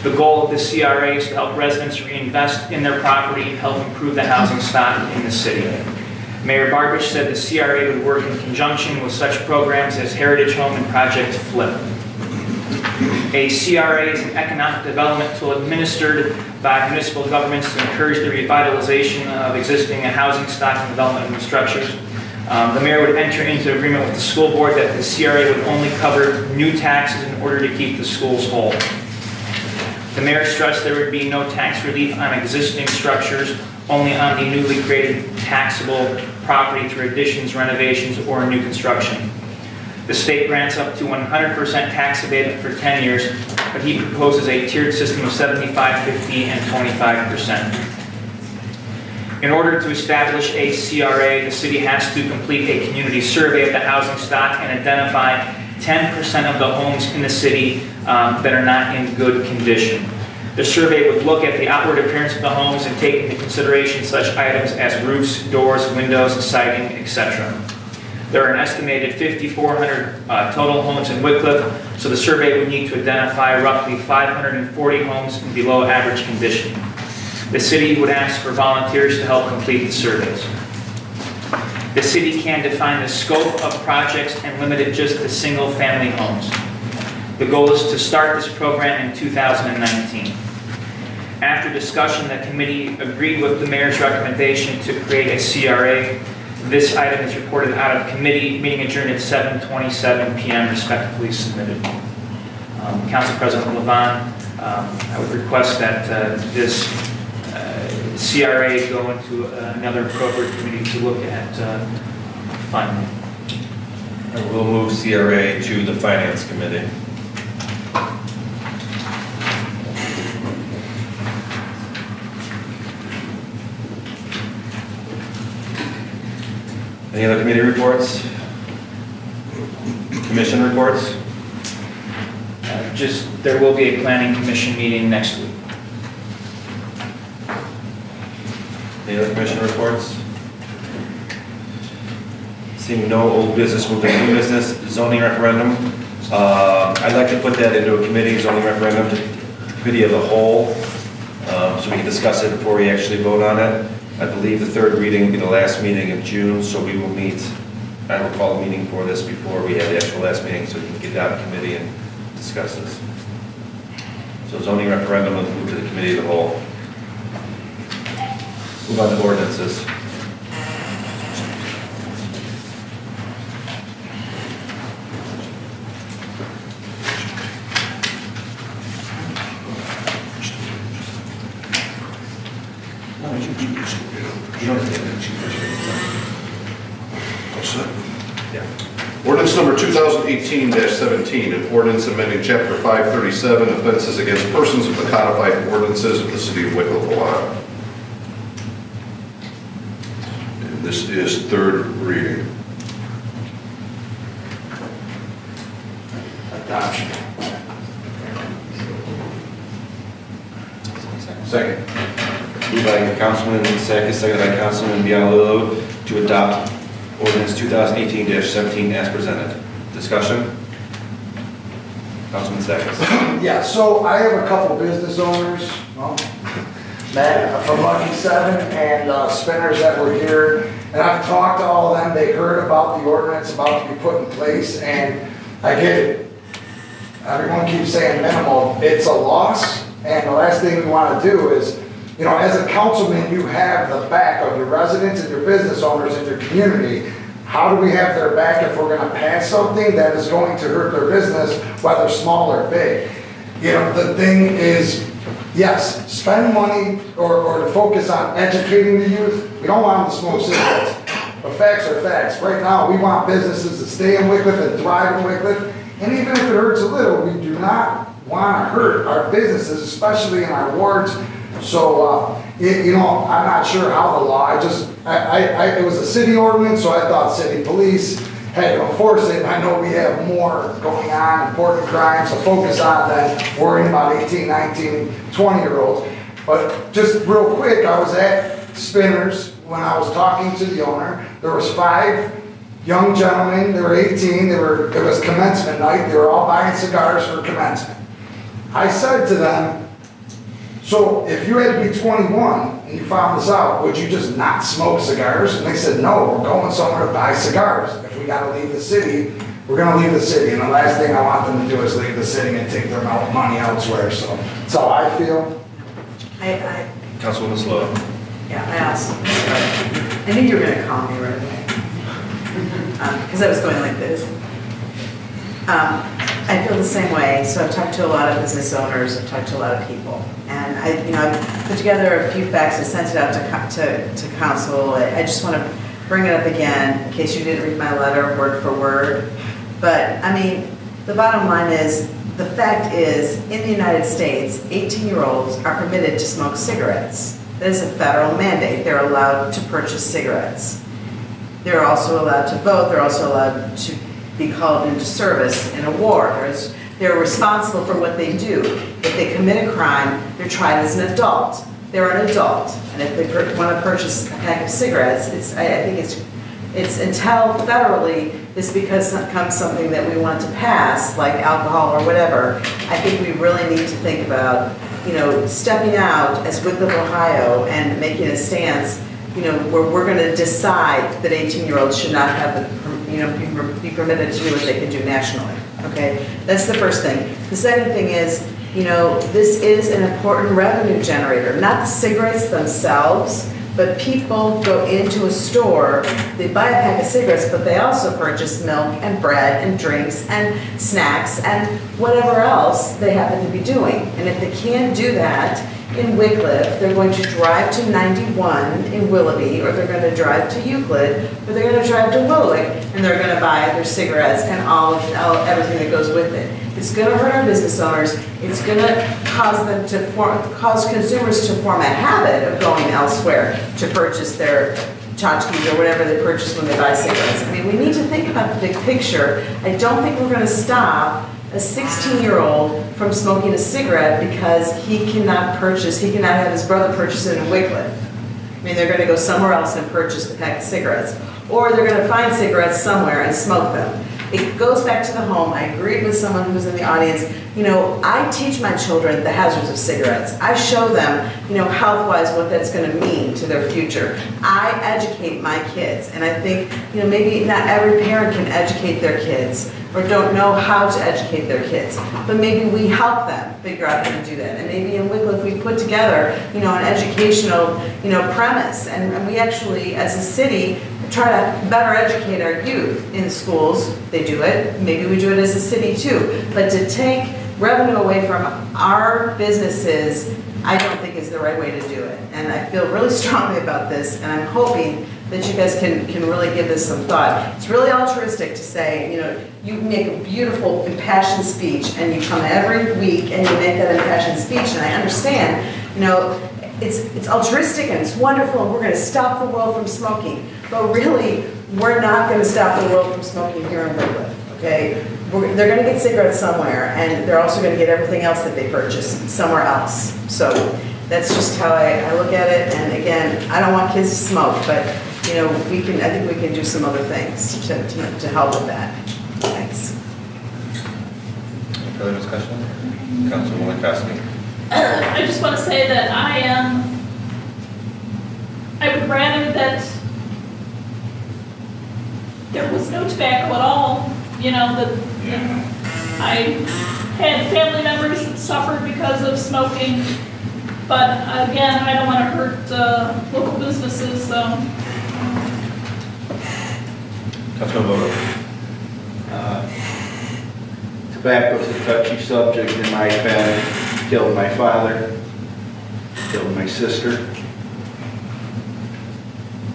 The goal of the CRA is to help residents reinvest in their property and help improve the housing stock in the city. Mayor Barbish said the CRA would work in conjunction with such programs as Heritage Home and Project Flip. A CRA is an economic development tool administered by municipal governments to encourage the revitalization of existing housing stock and development structures. The mayor would enter into agreement with the school board that the CRA would only cover new taxes in order to keep the schools whole. The mayor stressed there would be no tax relief on existing structures, only on the newly created taxable property through additions, renovations, or new construction. The state grants up to 100% tax abatement for 10 years, but he proposes a tiered system of 75%, 50%, and 25%. In order to establish a CRA, the city has to complete a community survey of the housing stock and identify 10% of the homes in the city that are not in good condition. The survey would look at the outward appearance of the homes and take into consideration such items as roofs, doors, windows, siding, etc. There are an estimated 5,400 total homes in Wickliffe, so the survey would need to identify roughly 540 homes in below average condition. The city would ask for volunteers to help complete the surveys. The city can define the scope of projects and limit it just to single-family homes. The goal is to start this program in 2019. After discussion, the committee agreed with the mayor's recommendation to create a CRA. This item is reported out of committee, meeting adjourned at 7:27 p.m. respectively submitted. Council President Levon, I would request that this CRA go into another appropriate committee to look at funding. I will move CRA to the Finance Committee. Any other committee reports? Commission reports? There will be a planning commission meeting next week. Any other commission reports? Seeing no old business, moving to new business, zoning referendum. I'd like to put that into a committee, zoning referendum, committee of the whole, so we can discuss it before we actually vote on it. I believe the third reading will be the last meeting of June, so we will meet I will call a meeting for this before we have the actual last meeting, so we can get down to committee and discuss this. So zoning referendum will move to the committee of the whole. Move on to ordinances. Ordinance number 2018-17, an ordinance amending chapter 537, offenses against persons of the codified ordinances of the city of Wickliffe, Ohio. And this is third reading. Adoption. Second. Moved by Councilman Sakis, seconded by Councilman Bialillo to adopt ordinance 2018-17 as presented. Discussion? Councilman Sakis. Yeah, so I have a couple business owners, Matt from Lucky 7 and Spinners that were here, and I've talked to all of them. They heard about the ordinance about to be put in place, and I get it. Everyone keeps saying minimal. It's a loss, and the last thing we want to do is, you know, as a councilman, you have the back of your residents and your business owners in your community. How do we have their back if we're going to pass something that is going to hurt their business, whether small or big? You know, the thing is, yes, spend money or to focus on educating the youth. We don't want them to smoke cigarettes, but facts are facts. Right now, we want businesses to stay in Wickliffe and thrive in Wickliffe. And even if it hurts a little, we do not want to hurt our businesses, especially in our wards. So, you know, I'm not sure how the law, it was a city ordinance, so I thought city police had to enforce it. I know we have more going on, important crimes to focus on than worrying about 18, 19, 20-year-olds. But just real quick, I was at Spinners when I was talking to the owner. There was 5 young gentlemen, they were 18, it was commencement night, they were all buying cigars for commencement. I said to them, so if you had to be 21 and you found this out, would you just not smoke cigars? And they said, no, we're going somewhere to buy cigars. If we got to leave the city, we're going to leave the city. And the last thing I want them to do is leave the city and take their money elsewhere. So that's how I feel. Councilwoman Slow. Yeah, I asked. I knew you were going to call me right away. Because I was going like this. I feel the same way. So I've talked to a lot of business owners, I've talked to a lot of people. And I've put together a few facts and sent it out to council. I just want to bring it up again in case you didn't read my letter word for word. But I mean, the bottom line is, the fact is, in the United States, 18-year-olds are permitted to smoke cigarettes. That is a federal mandate. They're allowed to purchase cigarettes. They're also allowed to vote. They're also allowed to be called into service in a war. They're responsible for what they do. If they commit a crime, they're tried as an adult. They're an adult. And if they want to purchase a pack of cigarettes, I think it's until federally this becomes something that we want to pass, like alcohol or whatever. I think we really need to think about, stepping out as Wickliffe, Ohio, and making a stance, where we're going to decide that 18-year-olds should not have be permitted to do what they can do nationally. Okay, that's the first thing. The second thing is, this is an important revenue generator, not the cigarettes themselves, but people go into a store, they buy a pack of cigarettes, but they also purchase milk and bread and drinks and snacks and whatever else they happen to be doing. And if they can't do that in Wickliffe, they're going to drive to 91 in Willoughby, or they're going to drive to Euclid, or they're going to drive to Willowick, and they're going to buy their cigarettes and everything that goes with it. It's going to hurt our business owners. It's going to cause consumers to form a habit of going elsewhere to purchase their tchotchkes or whatever they purchase when they buy cigarettes. I mean, we need to think about the big picture. I don't think we're going to stop a 16-year-old from smoking a cigarette because he cannot have his brother purchase it in Wickliffe. I mean, they're going to go somewhere else and purchase the pack of cigarettes. Or they're going to find cigarettes somewhere and smoke them. It goes back to the home. I agree with someone who's in the audience. You know, I teach my children the hazards of cigarettes. I show them, you know, health-wise what that's going to mean to their future. I educate my kids, and I think, you know, maybe not every parent can educate their kids or don't know how to educate their kids, but maybe we help them figure out how to do that. And maybe in Wickliffe we put together, you know, an educational, you know, premise, and we actually, as a city, try to better educate our youth in schools. They do it. Maybe we do it as a city too. But to take revenue away from our businesses, I don't think is the right way to do it. And I feel really strongly about this, and I'm hoping that you guys can really give this some thought. It's really altruistic to say, you know, you make a beautiful impassioned speech and you come every week and you make that impassioned speech, and I understand, you know, it's altruistic and it's wonderful and we're going to stop the world from smoking. But really, we're not going to stop the world from smoking here in Wickliffe, okay? They're going to get cigarettes somewhere, and they're also going to get everything else that they purchase somewhere else. So that's just how I look at it. And again, I don't want kids to smoke, but you know, I think we can do some other things to help with that. Thanks. Any further discussion? Councilwoman Kowski. I just want to say that I would rather that there was no tobacco at all, you know, I had family members that suffered because of smoking, but again, I don't want to hurt local businesses, so. Councilman Tobacco's a touchy subject in my family. Killed my father, killed my sister.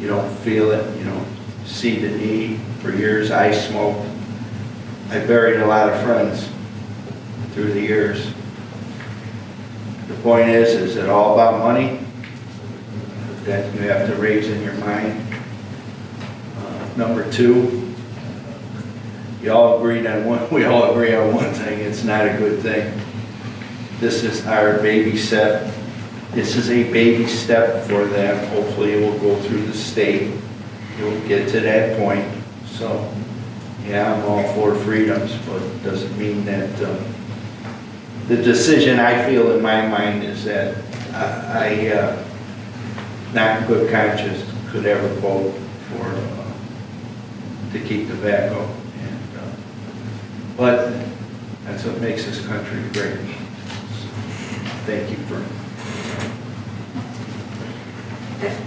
You don't feel it, you don't see the need. For years I smoked. I buried a lot of friends through the years. The point is it all about money? That you have to raise in your mind. Number two, we all agree on one thing, it's not a good thing. This is our baby step. This is a baby step for them. Hopefully it will go through the state. It will get to that point. So, yeah, I'm all for freedoms, but it doesn't mean that the decision I feel in my mind is that I not in good conscience, could ever vote for to keep tobacco. And, but that's what makes this country great. Thank you for.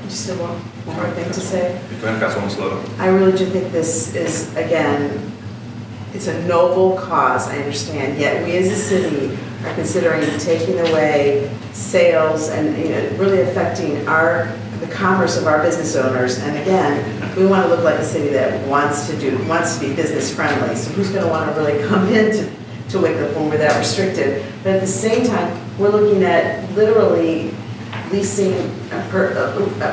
Just one more thing to say. Go ahead, Councilwoman Sloto. I really do think this is, again, it's a noble cause, I understand, yet we as a city are considering taking away sales and, you know, really affecting the commerce of our business owners. And again, we want to look like a city that wants to be business friendly. So who's going to want to really come into Wickliffe when we're that restricted? But at the same time, we're looking at literally leasing,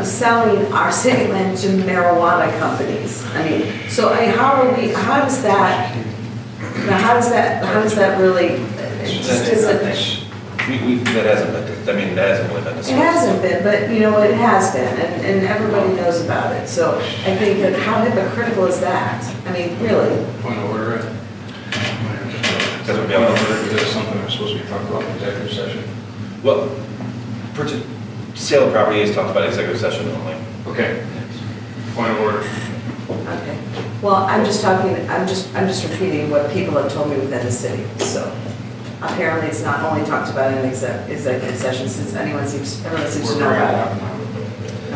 selling our city land to marijuana companies. I mean, so how does that really, it just isn't. That hasn't really been discussed. It hasn't been, but you know, it has been, and everybody knows about it. So I think that how hypocritical is that? I mean, really. Point of order. That would be on Is there something we're supposed to be talking about in executive session? Well, sale of property is talked about executive session only. Okay. Point of order. Okay. Well, I'm just repeating what people have told me within the city. So apparently it's not only talked about in executive session, since everyone seems to know about it.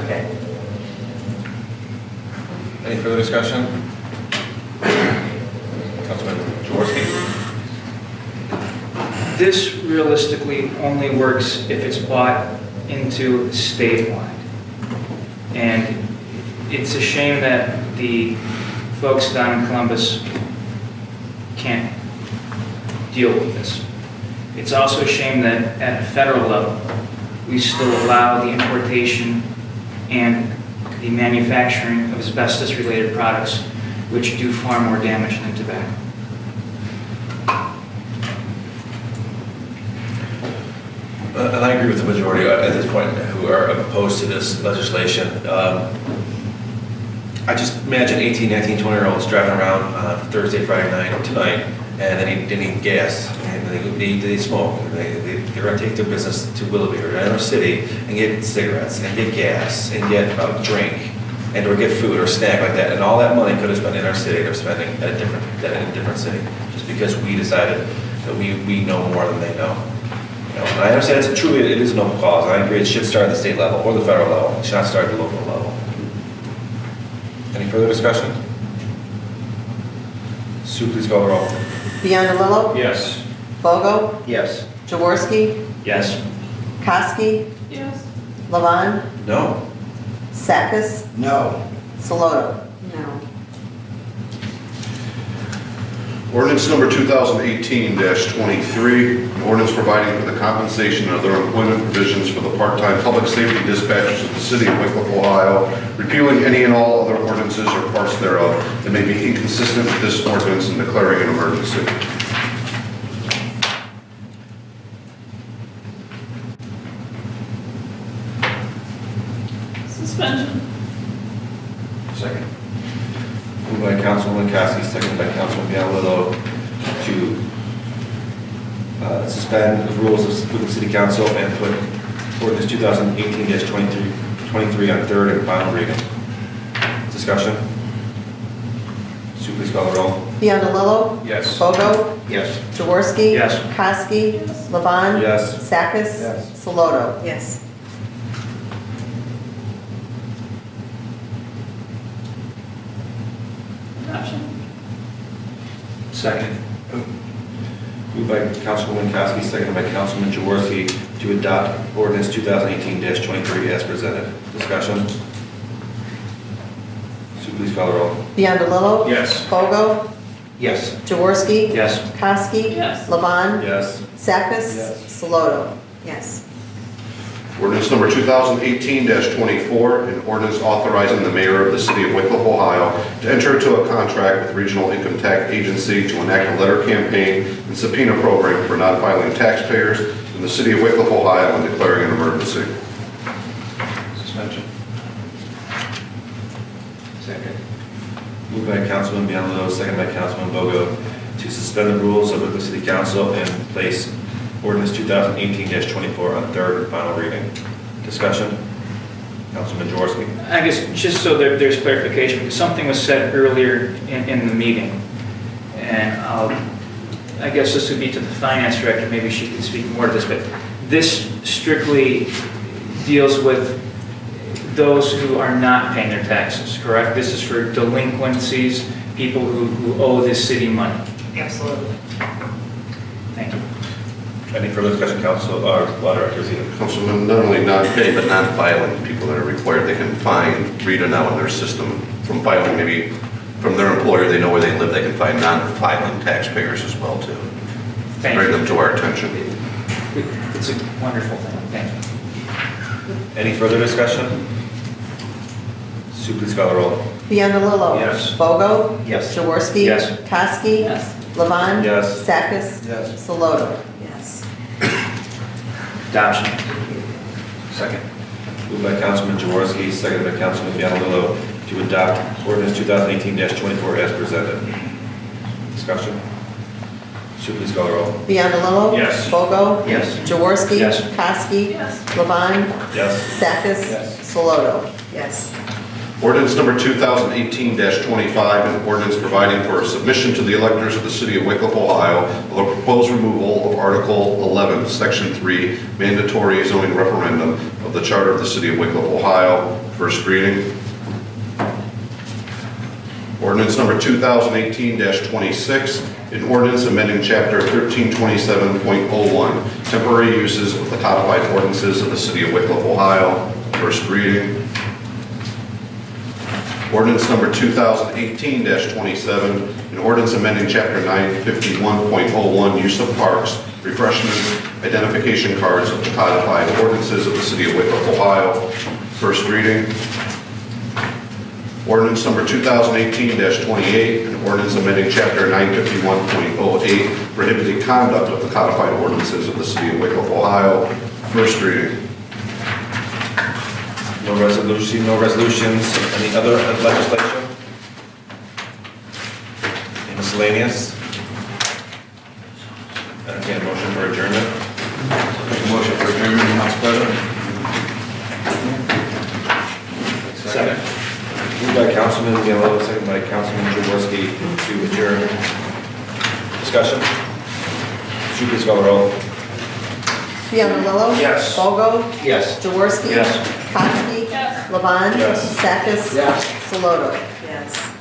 Okay. Any further discussion? Councilman Jaworski? This realistically only works if it's bought into statewide. And it's a shame that the folks down in Columbus can't deal with this. It's also a shame that at a federal level, we still allow the importation and the manufacturing of asbestos-related products, which do far more damage than tobacco. And I agree with the majority at this point who are opposed to this legislation. I just imagine 18, 19, 20-year-olds driving around on Thursday, Friday night, or tonight, and they need gas, and they smoke, and they're gonna take their business to Willoughby or another city and get cigarettes, and get gas, and get a drink, and or get food or snack like that, and all that money could have spent in our city, they're spending at a different city, just because we decided that we know more than they know. You know, and I understand it is a noble cause, and I agree it should start at the state level or the federal level, it should not start at the local level. Any further discussion? Sue, please call the roll. Biondello? Yes. Bogo? Yes. Jaworski? Yes. Kosky? Yes. Levon? No. Sakis? No. Saloto? No. Ordinance number 2018-23, an ordinance providing for the compensation and other employment provisions for the part-time public safety dispatchers of the City of Wickliffe, Ohio, repealing any and all other ordinances or parts thereof that may be inconsistent with this ordinance and declaring an emergency. Suspension. Second. Moved by Councilwoman Kosky, seconded by Councilman Biondello to suspend the rules of Wickliffe City Council and put ordinance 2018-23 on third and final reading. Discussion? Sue, please call the roll. Biondello? Yes. Bogo? Yes. Jaworski? Yes. Kosky? Yes. Levon? Yes. Sakis? Yes. Saloto? Yes. Adoption. Second. Moved by Councilwoman Kosky, seconded by Councilman Jaworski to adopt ordinance 2018-23 as presented. Discussion? Sue, please call the roll. Biondello? Yes. Bogo? Yes. Jaworski? Yes. Kosky? Yes. Levon? Yes. Sakis? Yes. Saloto? Yes. Ordinance number 2018-24, an ordinance authorizing the mayor of the City of Wickliffe, Ohio to enter into a contract with Regional Income Tax Agency to enact a letter campaign and subpoena program for non-filing taxpayers in the City of Wickliffe, Ohio, and declaring an emergency. Suspension. Second. Moved by Councilman Biondello, seconded by Councilman Bogo to suspend the rules of the City Council and place ordinance 2018-24 on third and final reading. Discussion? Councilman Jaworski. I guess, just so there's clarification, because something was said earlier in the meeting, and I guess this would be to the finance director, maybe she could speak more to this, but this strictly deals with those who are not paying their taxes, correct? This is for delinquencies, people who owe this city money. Absolutely. Thank you. Any further discussion, Council, Law Director Zito? Councilman, not only non-pay, but non-filing, people that are required, they can find, Rita now in their system, from filing maybe from their employer, they know where they live, they can find non-filing taxpayers as well, too. Thank Bring you. them to our attention. It's a wonderful thing. Thank you. Any further discussion? Sue, please call the roll. Biondello? Yes. Bogo? Yes. Jaworski? Yes. Kosky? Yes. Levon? Yes. Sakis? Yes. Saloto? Yes. Adoption. Second. Moved by Councilman Jaworski, seconded by Councilman Biondello to adopt ordinance 2018-24 as presented. Discussion? Sue, please call the roll. Biondello? Yes. Bogo? Yes. Jaworski? Yes. Kosky? Yes. Levon? Yes. Sakis? Yes. Saloto? Yes. Ordinance number 2018-25, an ordinance providing for a submission to the electors of the City of Wickliffe, Ohio, of the proposed removal of Article 11, Section 3, mandatory zoning referendum of the Charter of the City of Wickliffe, Ohio. First reading. Ordinance number 2018-26, an ordinance amending Chapter 1327.01, temporary uses of the codified ordinances of the City of Wickliffe, Ohio. First reading. Ordinance number 2018-27, an ordinance amending Chapter 951.01, use of parks, refreshments, identification cards of the codified ordinances of the City of Wickliffe, Ohio. First reading. Ordinance number 2018-28, an ordinance amending Chapter 951.08, prohibiting conduct of the codified ordinances of the City of Wickliffe, Ohio. First reading. No resolutions, any other legislation? Miscellaneous? Entertained motion for adjournment? Motion for adjournment, Council President. Second. Moved by Councilman Gallo, second by Councilman Jaworski to adjourn. Discussion? Should please call the roll. Biondello? Yes. Bogo? Yes. Jaworski? Yes. Kowski? Yes. Levon? Yes. Sakis? Yes. Saloto? Yes.